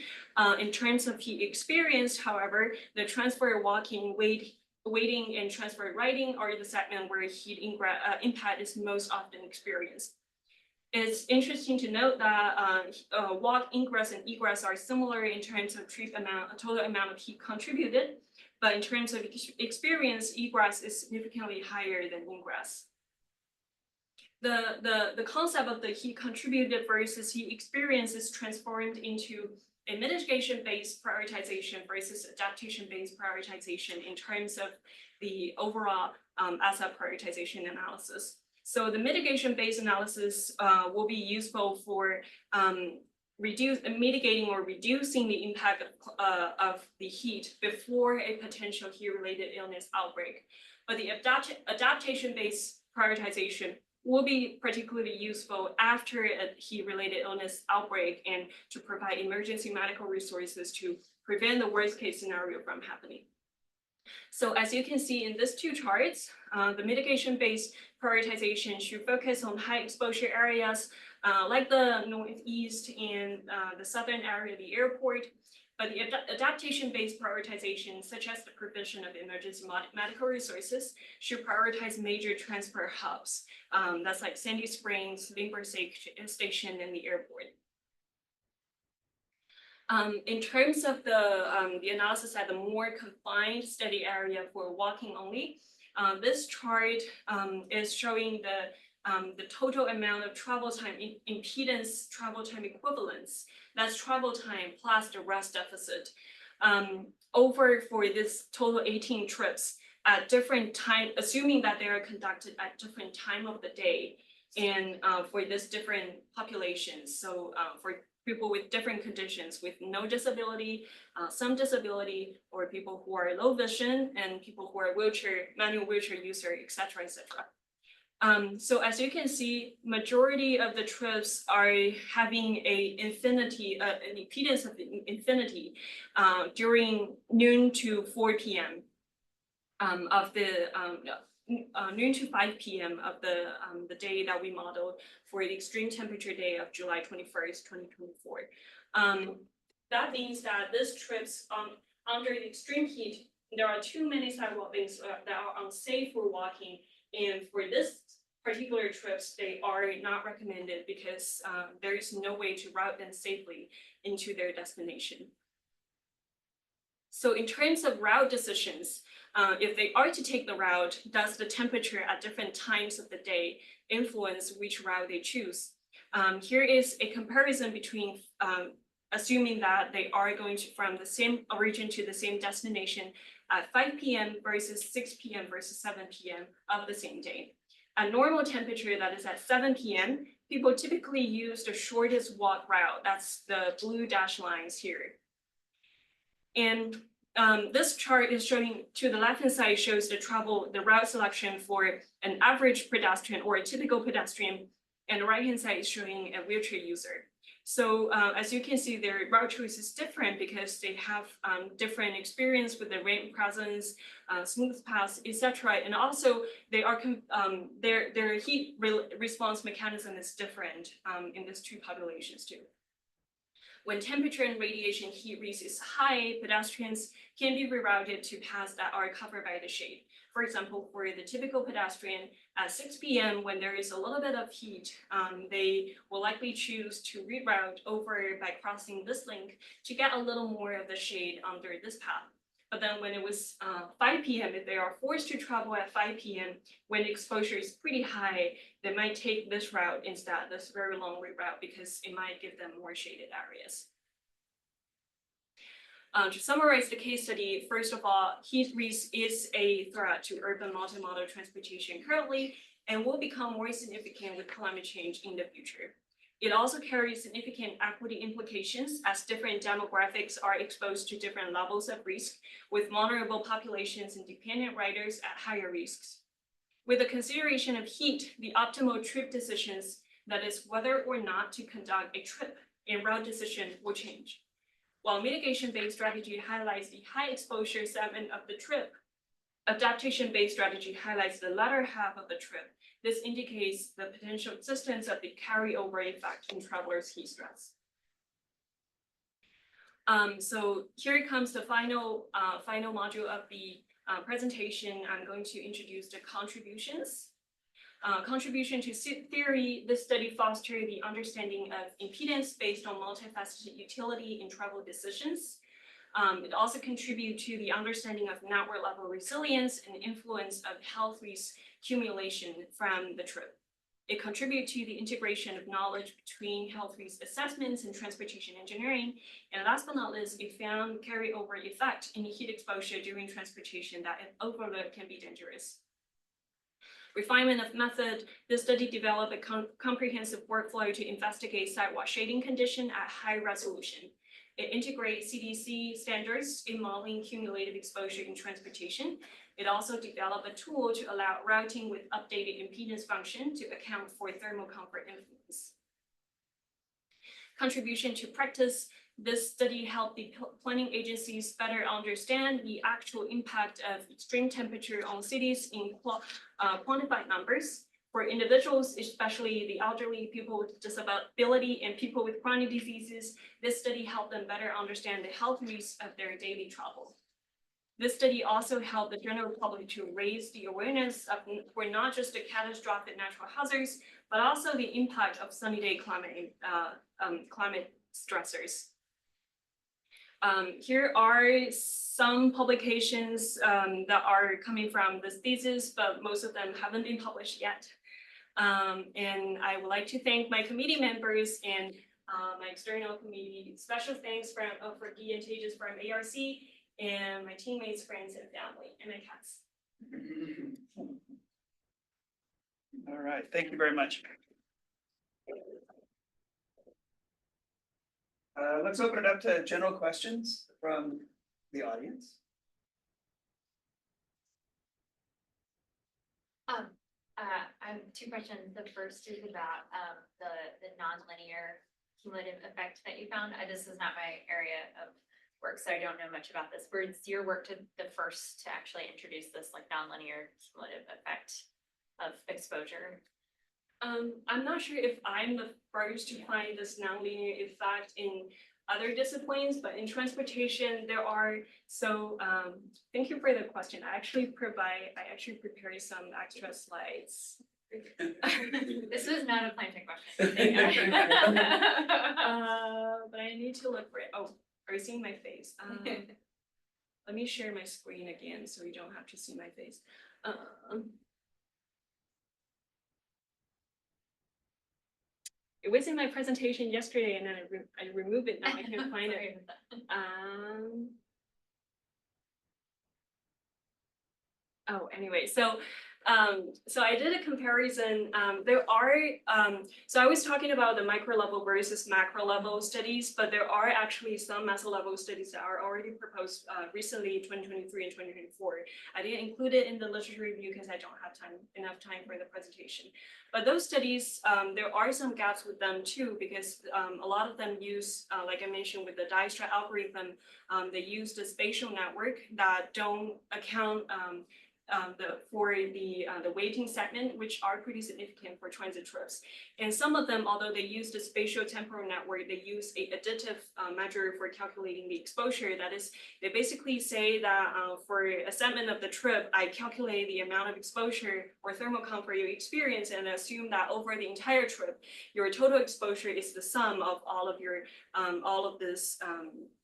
In terms of heat experience, however, the transfer walking, waiting and transfer riding are the segment where heat impact is most often experienced. It's interesting to note that walk ingress and egress are similar in terms of total amount of heat contributed, but in terms of experience, egress is significantly higher than ingress. The concept of the heat contributed versus heat experience is transformed into a mitigation-based prioritization versus adaptation-based prioritization in terms of the overall asset prioritization analysis. So the mitigation-based analysis will be useful for mitigating or reducing the impact of the heat before a potential heat-related illness outbreak. But the adaptation-based prioritization will be particularly useful after a heat-related illness outbreak and to provide emergency medical resources to prevent the worst case scenario from happening. So as you can see in these two charts, the mitigation-based prioritization should focus on high exposure areas like the northeast and the southern area of the airport. But the adaptation-based prioritization, such as the provision of emergency medical resources, should prioritize major transport hubs. That's like Sandy Springs, Lindbergh Station, and the airport. In terms of the analysis at the more confined study area for walking only, this chart is showing the total amount of travel time, impedance travel time equivalence. That's travel time plus the rest deficit over for this total 18 trips at different time, assuming that they are conducted at different time of the day and for this different populations. So for people with different conditions, with no disability, some disability, or people who are low vision, and people who are manual wheelchair user, et cetera, et cetera. So as you can see, majority of the trips are having an impedance of infinity during noon to 4 p.m. Of the noon to 5 p.m. of the day that we modeled for the extreme temperature day of July 21st, 2024. That means that these trips under the extreme heat, there are too many sidewalk lanes that are unsafe for walking. And for this particular trips, they are not recommended because there is no way to route them safely into their destination. So in terms of route decisions, if they are to take the route, does the temperature at different times of the day influence which route they choose? Here is a comparison between assuming that they are going from the same origin to the same destination at 5 p.m. versus 6 p.m. versus 7 p.m. of the same day. At normal temperature, that is at 7 p.m., people typically use the shortest walk route. That's the blue dashed lines here. And this chart is showing, to the left-hand side, shows the route selection for an average pedestrian or a typical pedestrian, and the right-hand side is showing a wheelchair user. So as you can see, their route choice is different because they have different experience with the rain presence, smooth paths, etc. And also they are their heat response mechanism is different in these two populations too. When temperature and radiation heat risk is high, pedestrians can be rerouted to paths that are covered by the shade. For example, for the typical pedestrian at 6 p.m. when there is a little bit of heat, they will likely choose to reroute over by crossing this link to get a little more of the shade under this path. But then when it was 5 p.m., if they are forced to travel at 5 p.m. when exposure is pretty high, they might take this route instead, this very long route, because it might give them more shaded areas. To summarize the case study, first of all, heat risk is a threat to urban multimodal transportation currently and will become more significant with climate change in the future. It also carries significant equity implications as different demographics are exposed to different levels of risk, with vulnerable populations and dependent riders at higher risks. With the consideration of heat, the optimal trip decisions, that is whether or not to conduct a trip and route decision, will change. While mitigation-based strategy highlights the high exposure segment of the trip, adaptation-based strategy highlights the latter half of the trip. This indicates the potential existence of the carryover effect in travelers' heat stress. So here comes the final module of the presentation. I'm going to introduce the contributions. Contribution to theory, this study fostered the understanding of impedance based on multifaceted utility in travel decisions. It also contributes to the understanding of network level resilience and influence of health risk accumulation from the trip. It contributes to the integration of knowledge between health risk assessments and transportation engineering. And last but not least, it found carryover effect in heat exposure during transportation that if overlooked can be dangerous. Refinement of method, this study developed a comprehensive workflow to investigate sidewalk shading condition at high resolution. It integrates CDC standards in modeling cumulative exposure in transportation. It also developed a tool to allow routing with updated impedance function to account for thermal comfort influence. Contribution to practice, This study helped the planning agencies better understand the actual impact of extreme temperature on cities in quantified numbers. For individuals, especially the elderly, people with disability, and people with chronic diseases, this study helped them better understand the health risks of their daily travel. This study also helped the general public to raise the awareness of for not just the catastrophic natural hazards, but also the impact of sunny day climate stressors. Here are some publications that are coming from this thesis, but most of them haven't been published yet. And I would like to thank my committee members and my external committee. Special thanks for Guy and Tejas from ARC and my teammates, friends, and family, and my cats. All right, thank you very much. Let's open it up to general questions from the audience. I have two questions. The first is about the nonlinear cumulative effect that you found. This is not my area of work, so I don't know much about this. Was your work the first to actually introduce this like nonlinear cumulative effect of exposure? I'm not sure if I'm the first to find this nonlinear effect in other disciplines, but in transportation there are. So thank you for the question. I actually prepared some extra slides. This was not a planting question. But I need to look for it. Oh, are you seeing my face? Let me share my screen again so you don't have to see my face. It was in my presentation yesterday and then I removed it. Now I can't find it. Oh, anyway, so I did a comparison. So I was talking about the micro level versus macro level studies, but there are actually some meso level studies that are already proposed recently, 2023 and 2024. I didn't include it in the literature review because I don't have enough time for the presentation. But those studies, there are some gaps with them too, because a lot of them use, like I mentioned with the Dijkstra algorithm, they use the spatial network that don't account for the waiting segment, which are pretty significant for transit trips. And some of them, although they use the spatial temporal network, they use a additive measure for calculating the exposure. That is, they basically say that for a segment of the trip, I calculate the amount of exposure or thermal comfort you experience and assume that over the entire trip, your total exposure is the sum of all of this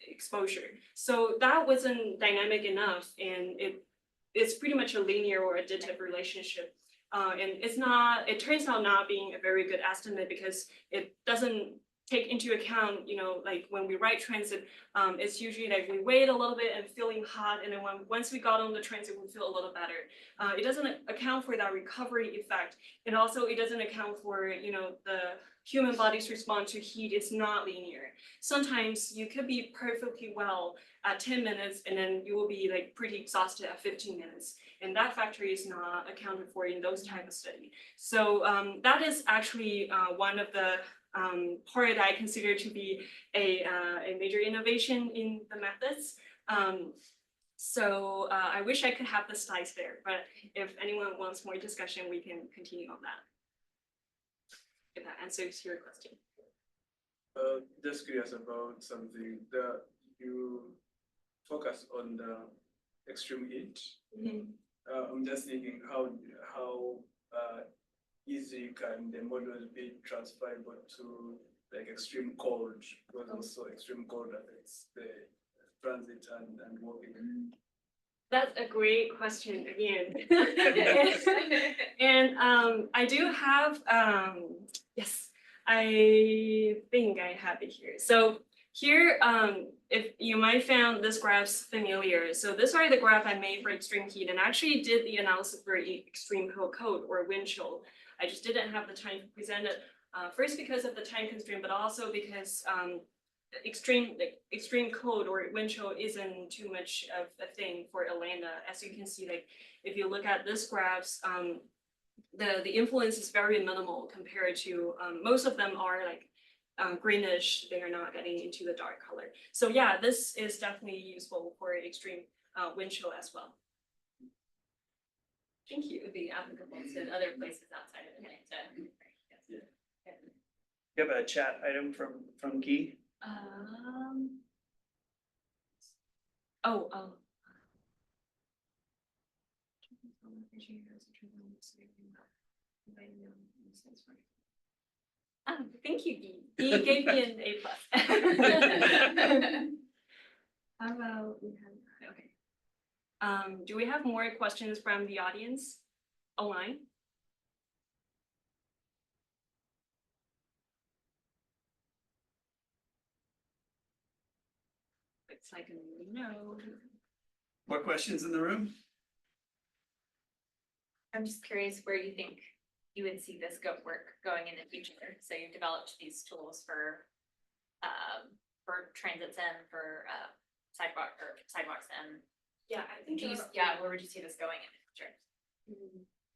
exposure. So that wasn't dynamic enough, and it's pretty much a linear or additive relationship. And it turns out not being a very good estimate because it doesn't take into account, like when we write transit, it's usually like we wait a little bit and feeling hot, and then once we got on the transit, we feel a little better. It doesn't account for that recovery effect. And also it doesn't account for, the human body's response to heat is not linear. Sometimes you could be perfectly well at 10 minutes and then you will be like pretty exhausted at 15 minutes. And that factor is not accounted for in those type of study. So that is actually one of the part that I consider to be a major innovation in the methods. So I wish I could have the slides there, but if anyone wants more discussion, we can continue on that. If that answers your question. Just curious about something that you focus on the extreme heat. Mm-hmm. I'm just thinking how easy can the models be transferable to like extreme cold, because also extreme cold affects the transit and walking. That's a great question again. And I do have, yes, I think I have it here. So here, if you might find this graph's familiar. So these are the graph I made for extreme heat, and I actually did the analysis for extreme cold or wind chill. I just didn't have the time to present it, first because of the time constraint, but also because extreme cold or wind chill isn't too much of a thing for Atlanta. As you can see, like if you look at this graphs, the influence is very minimal compared to most of them are like greenish, they are not getting into the dark color. So yeah, this is definitely useful for extreme wind chill as well. Thank you. Would be applicable to other places outside of Atlanta. You have a chat item from Guy? Oh. Thank you, Guy. Guy gave me an A+. How about we have, okay. Do we have more questions from the audience online? It's like a no. More questions in the room? I'm just curious where you think you would see this going in the future. So you've developed these tools for transits and for sidewalks and Yeah, I think where would you see this going in the future?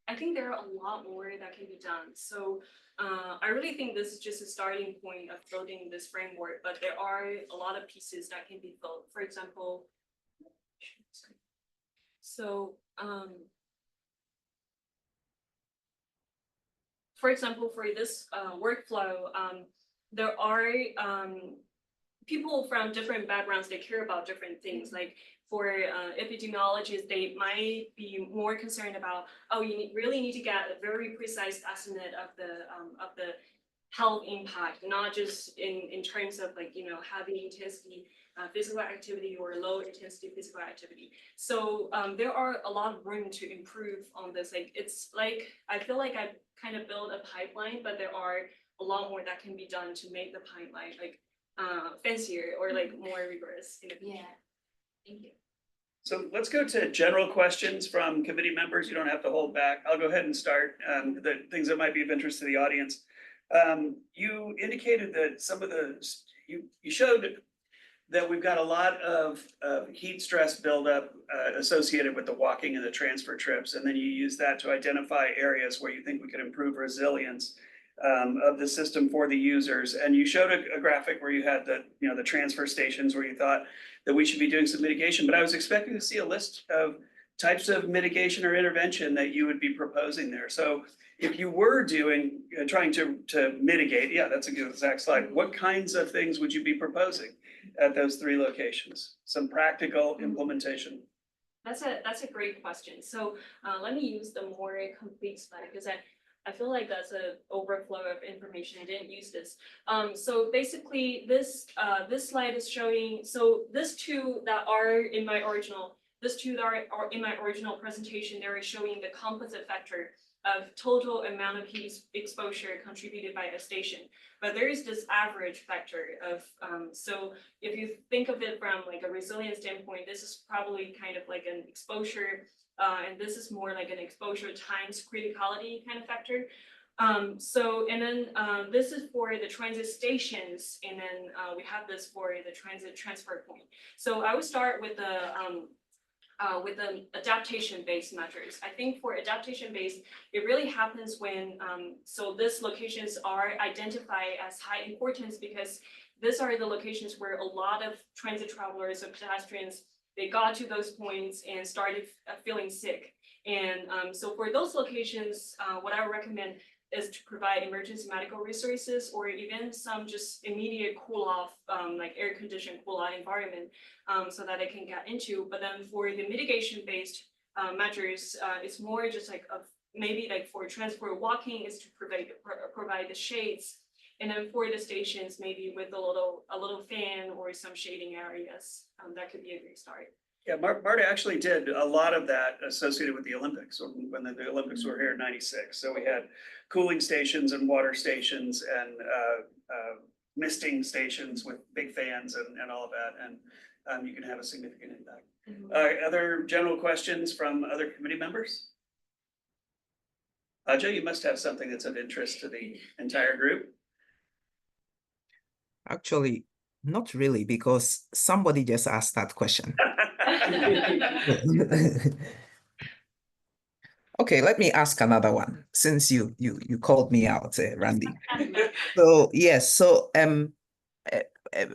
I think there are a lot more that can be done. So I really think this is just a starting point of building this framework, but there are a lot of pieces that can be built. For example, for this workflow, there are people from different backgrounds, they care about different things. Like for epidemiologists, they might be more concerned about, oh, you really need to get a very precise estimate of the health impact, not just in terms of like, having intensity physical activity or low intensity physical activity. So there are a lot of room to improve on this. Like it's like, I feel like I've kind of built a pipeline, but there are a lot more that can be done to make the pipeline like fancier or like more rigorous in the future. Yeah, thank you. So let's go to general questions from committee members. You don't have to hold back. I'll go ahead and start the things that might be of interest to the audience. You indicated that some of you showed that we've got a lot of heat stress buildup associated with the walking and the transfer trips. And then you use that to identify areas where you think we could improve resilience of the system for the users. And you showed a graphic where you had the transfer stations where you thought that we should be doing some mitigation, but I was expecting to see a list of types of mitigation or intervention that you would be proposing there. So if you were trying to mitigate, yeah, that's a good exact slide. What kinds of things would you be proposing at those 3 locations? Some practical implementation. That's a great question. So let me use the more complete slide because I feel like that's an overflow of information. I didn't use this. So basically this slide is showing, so these two that are in my original presentation, they are showing the composite factor of total amount of heat exposure contributed by a station. But there is this average factor of, so if you think of it from like a resilience standpoint, this is probably kind of like an exposure, and this is more like an exposure times criticality kind of factor. And then this is for the transit stations, and then we have this for the transit transfer point. So I would start with the adaptation-based measures. I think for adaptation-based, it really happens when, so these locations are identified as high importance because these are the locations where a lot of transit travelers or pedestrians, they got to those points and started feeling sick. And so for those locations, what I would recommend is to provide emergency medical resources or even some just immediate cool off, like air conditioned cool off environment, so that it can get into. But then for the mitigation based measures, it's more just like maybe like for transport walking is to provide the shades. And then for the stations, maybe with a little fan or some shading areas, that could be a great start. Yeah, Marta actually did a lot of that associated with the Olympics, when the Olympics were here in '96. So we had cooling stations and water stations and misting stations with big fans and all of that, and you can have a significant impact. Other general questions from other committee members? Aja, you must have something that's of interest to the entire group. Actually, not really, because somebody just asked that question. Okay, let me ask another one since you called me out, Randy. So yes, so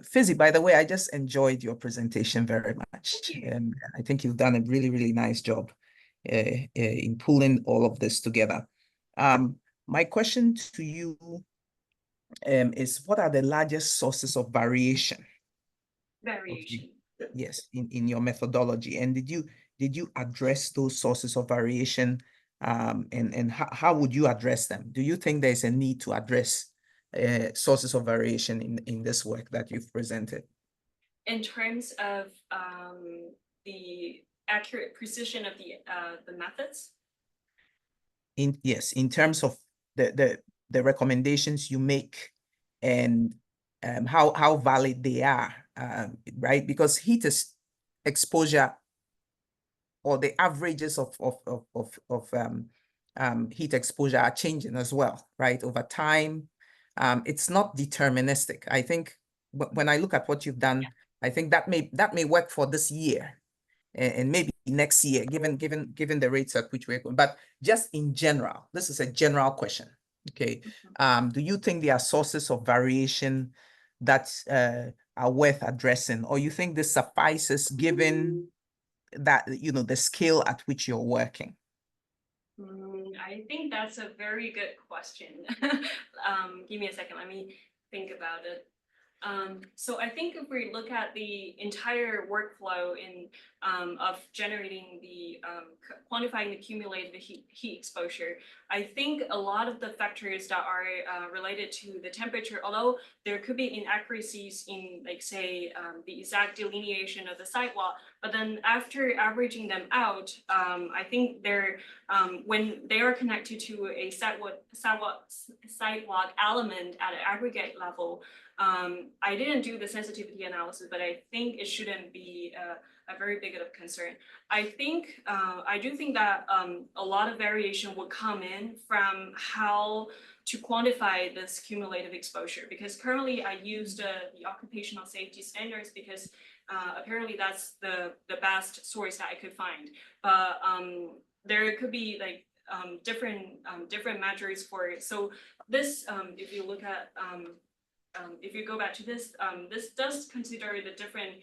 Fizzy, by the way, I just enjoyed your presentation very much. I think you've done a really nice job in pulling all of this together. My question to you is, what are the largest sources of variation? Variation. Yes, in your methodology, and did you address those sources of variation, and how would you address them? Do you think there's a need to address sources of variation in this work that you've presented? In terms of the accurate precision of the methods. Yes, in terms of the recommendations you make and how valid they are, right? Because exposure or the averages of heat exposure are changing as well, right? Over time, it's not deterministic. I think when I look at what you've done, I think that may work for this year, and maybe next year, given the rates at which we're going. But just in general, this is a general question. Okay, do you think there are sources of variation that are worth addressing, or you think this suffices given that the scale at which you're working? I think that's a very good question. Give me a second, let me think about it. So I think if we look at the entire workflow of generating the quantifying the cumulative heat exposure, I think a lot of the factors that are related to the temperature, although there could be inaccuracies in, like, say, the exact delineation of the sidewalk, but then after averaging them out, I think they're when they are connected to a sidewalk element at an aggregate level. I didn't do the sensitivity analysis, but I think it shouldn't be a very big of concern. I do think that a lot of variation will come in from how to quantify this cumulative exposure, because currently I used the occupational safety standards because apparently that's the best source that I could find. But there could be like different measures for it. So this, if you look at if you go back to this, this does consider the different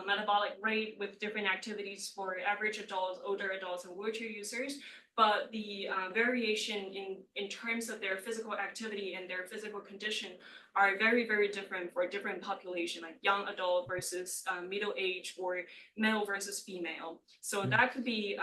metabolic rate with different activities for average adults, older adults, and wheelchair users. But the variation in terms of their physical activity and their physical condition are very different for different population, like young adult versus middle age, or male versus female. So that could be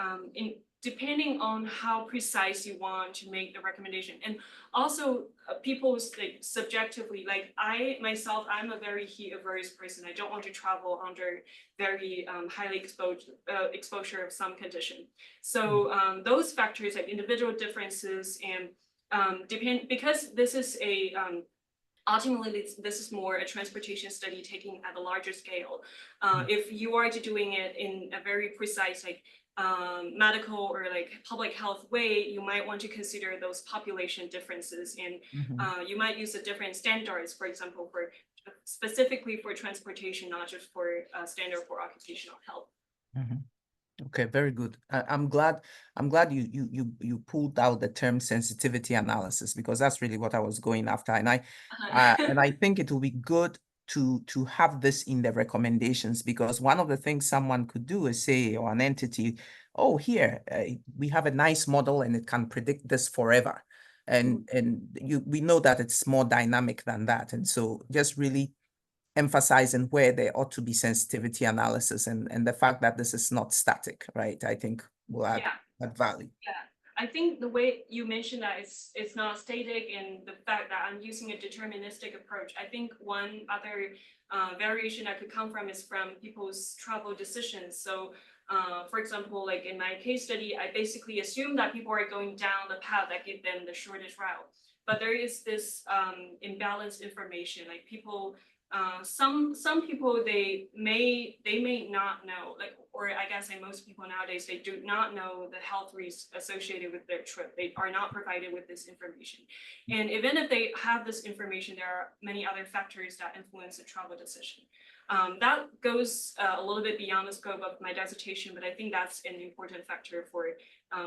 depending on how precise you want to make the recommendation. And also people's, like, subjectively, like I myself, I'm a very heat averse person. I don't want to travel under very highly exposure of some condition. So those factors, like individual differences, and because this is a ultimately, this is more a transportation study taking at a larger scale. If you are doing it in a very precise, like medical or like public health way, you might want to consider those population differences, and you might use a different standards, for example, for specifically for transportation, not just for standard for occupational health. Okay, very good. I'm glad you pulled out the term sensitivity analysis, because that's really what I was going after, and I think it will be good to have this in the recommendations, because one of the things someone could do is say, or an entity, oh, here we have a nice model and it can predict this forever, and we know that it's more dynamic than that, and so just really emphasizing where there ought to be sensitivity analysis, and the fact that this is not static, right? I think will add value. Yeah, I think the way you mentioned that it's not static, and the fact that I'm using a deterministic approach, I think one other variation that could come from is from people's travel decisions. So for example, like in my case study, I basically assume that people are going down the path that give them the shortest route. But there is this imbalanced information, like people, some people, they may not know, like, or I guess in most people nowadays, they do not know the health risks associated with their trip. They are not provided with this information. And even if they have this information, there are many other factors that influence the travel decision. That goes a little bit beyond the scope of my dissertation, but I think that's an important factor for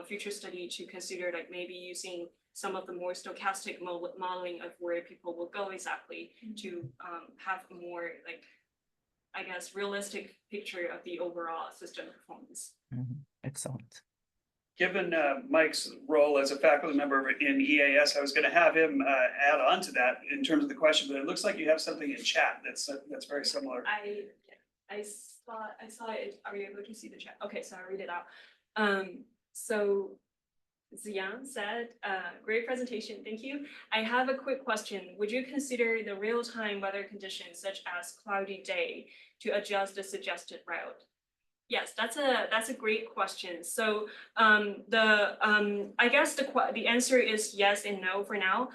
future study to consider, like maybe using some of the more stochastic modeling of where people will go exactly to have a more like, I guess, realistic picture of the overall system performance. Excellent. Given Mike's role as a faculty member in EAS, I was going to have him add on to that in terms of the question, but it looks like you have something in chat that's very similar. I saw it. Are you able to see the chat? Okay, so I'll read it out. So Zian said, great presentation, thank you. I have a quick question. Would you consider the real-time weather conditions such as cloudy day to adjust the suggested route? Yes, that's a great question. So I guess the answer is yes and no for now.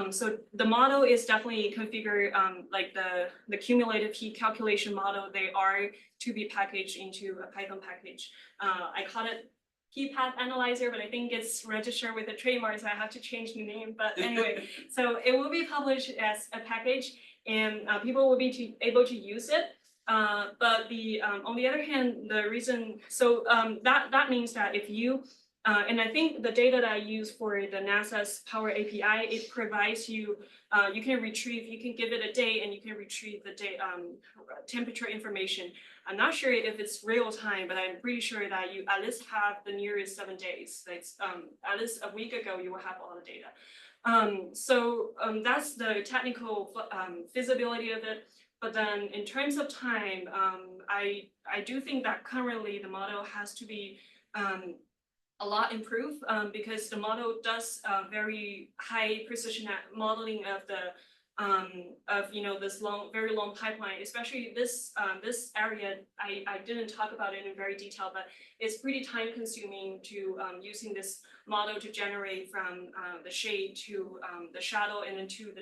So the model is definitely configured like the cumulative heat calculation model. They are to be packaged into a Python package. I call it heat path analyzer, but I think it's registered with a trademark, so I have to change the name. But anyway, so it will be published as a package, and people will be able to use it. But on the other hand, the reason, so that means that if you, and I think the data that I use for the NASA's Power API, it provides you, you can give it a day and you can retrieve the day temperature information. I'm not sure if it's real time, but I'm pretty sure that you at least have the nearest 7 days. That's at least a week ago, you will have all the data. So that's the technical feasibility of it. But then in terms of time, I do think that currently the model has to be a lot improved because the model does very high precision at modeling of the this very long pipeline, especially this area. I didn't talk about it in very detail, but it's pretty time consuming to using this model to generate from the shade to the shadow and then to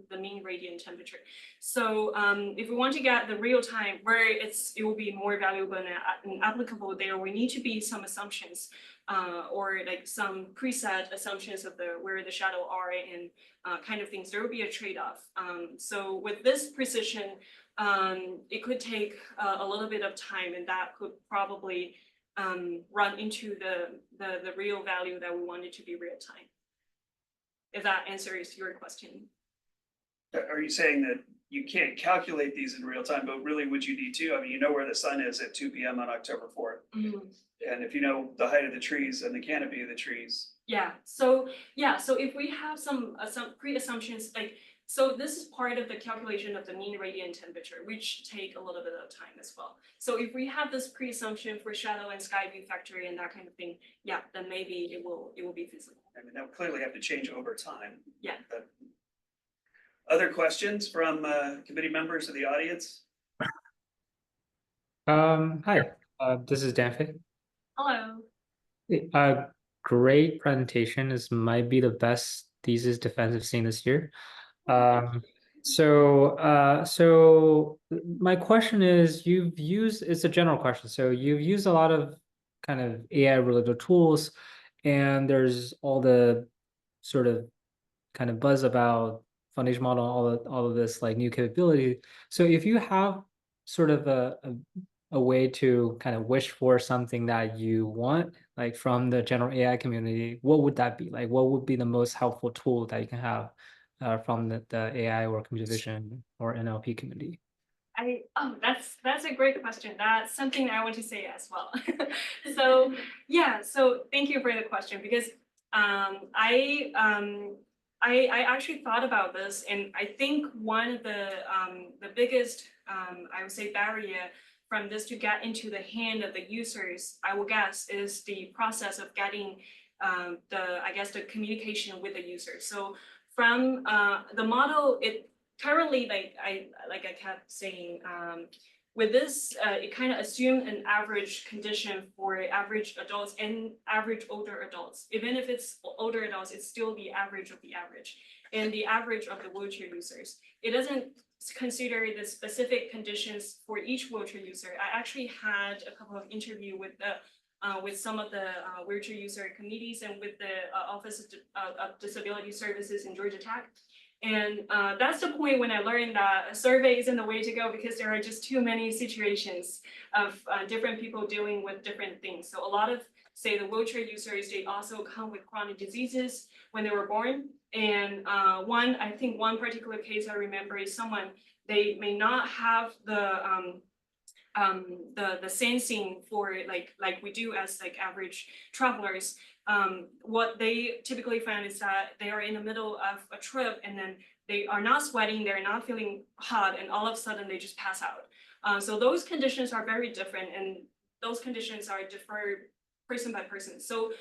the mean radiant temperature. So if we want to get the real time where it will be more valuable and applicable there, we need to be some assumptions or like some preset assumptions of where the shadow are and kind of things. There will be a trade-off. So with this precision, it could take a little bit of time, and that could probably run into the real value that we want it to be real time. If that answers your question. Are you saying that you can't calculate these in real time, but really would you need to? I mean, you know where the sun is at 2 p.m. on October 4th. And if you know the height of the trees and the canopy of the trees. So if we have some pre-assumptions, like, so this is part of the calculation of the mean radiant temperature, which take a little bit of time as well. So if we have this pre-assumption for shadow and sky view factor and that kind of thing, then maybe it will be feasible. I mean, that would clearly have to change over time. Yeah. But other questions from committee members of the audience? Hi, this is Danfei. Hello. Great presentation. This might be the best thesis defense I've seen this year. So my question is, it's a general question. So you've used a lot of kind of AI related tools, and there's all the sort of kind of buzz about foundation model, all of this like new capability. So if you have sort of a way to kind of wish for something that you want, like from the general AI community, what would that be? Like, what would be the most helpful tool that you can have from the AI or computer vision or NLP community? That's a great question. That's something I want to say as well. So thank you for the question, because I actually thought about this, and I think one of the biggest I would say barrier from this to get into the hand of the users, I will guess, is the process of getting the communication with the user. So from the model, it currently, like I kept saying, with this, it kind of assumed an average condition for average adults and average older adults. Even if it's older adults, it's still the average of the average and the average of the wheelchair users. It doesn't consider the specific conditions for each wheelchair user. I actually had a couple of interviews with some of the wheelchair user committees and with the Office of Disability Services in Georgia Tech. And that's the point when I learned that a survey isn't the way to go because there are just too many situations of different people dealing with different things. So a lot of, say, the wheelchair users, they also come with chronic diseases when they were born. And I think one particular case I remember is someone, they may not have the sensing for like we do as like average travelers. What they typically find is that they are in the middle of a trip and then they are not sweating, they're not feeling hot, and all of a sudden they just pass out. So those conditions are very different, and those conditions are different person by person. So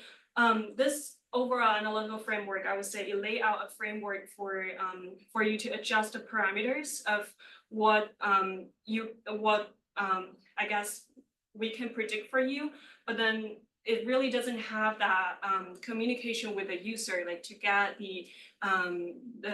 this overall analytical framework, I would say it lay out a framework for you to adjust the parameters of what I guess we can predict for you, but then it really doesn't have that communication with the user, like to get the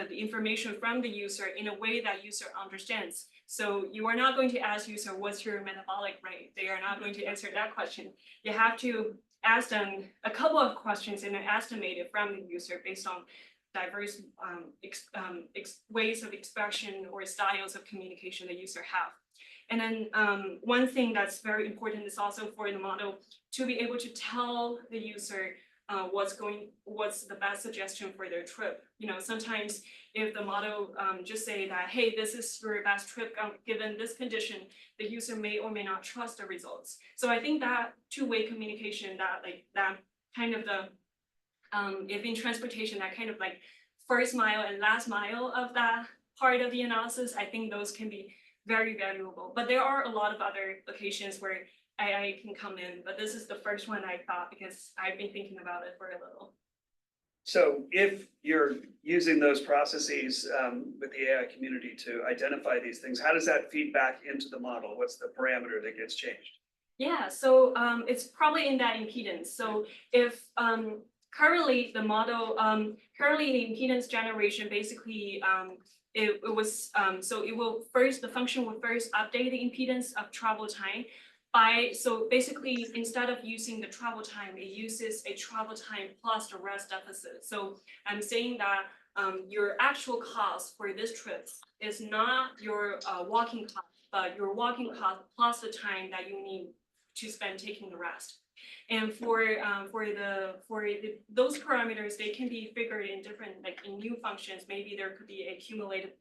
information from the user in a way that user understands. So you are not going to ask user, what's your metabolic rate? They are not going to answer that question. You have to ask them a couple of questions and then estimate it from the user based on diverse ways of expression or styles of communication the user have. And then one thing that's very important is also for the model to be able to tell the user what's the best suggestion for their trip. You know, sometimes if the model just say that, hey, this is your best trip given this condition, the user may or may not trust the results. So I think that two-way communication, that kind of the if in transportation, that kind of like first mile and last mile of that part of the analysis, I think those can be very valuable. But there are a lot of other locations where AI can come in, but this is the first one I thought because I've been thinking about it for a little. So if you're using those processes with the AI community to identify these things, how does that feed back into the model? What's the parameter that gets changed? Yeah, so it's probably in that impedance. So if currently the model, currently the impedance generation, basically it was, so it will first, the function will first update the impedance of travel time so basically instead of using the travel time, it uses a travel time plus the rest deficit. So I'm saying that your actual cost for this trip is not your walking cost, but your walking cost plus the time that you need to spend taking the rest. And for those parameters, they can be figured in different, like in new functions. Maybe there could be a cumulative,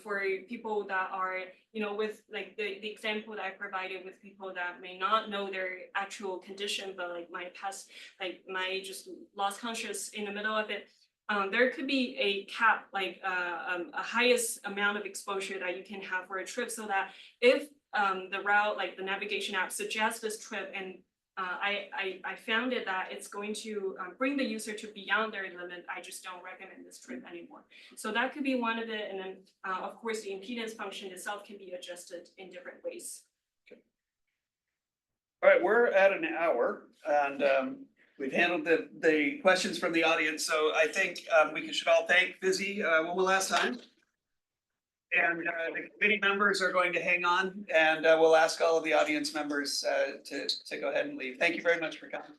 for people that are, you know, with like the example that I provided with people that may not know their actual condition, but like might just lost conscious in the middle of it. There could be a cap, like a highest amount of exposure that you can have for a trip, so that if the route, like the navigation app suggests this trip, and I found it that it's going to bring the user to beyond their limit, I just don't recommend this trip anymore. So that could be one of it. And then of course the impedance function itself can be adjusted in different ways. Okay. All right, we're at an hour and we've handled the questions from the audience. So I think we should all thank Fizzy one last time. And the committee members are going to hang on, and we'll ask all of the audience members to go ahead and leave. Thank you very much for coming.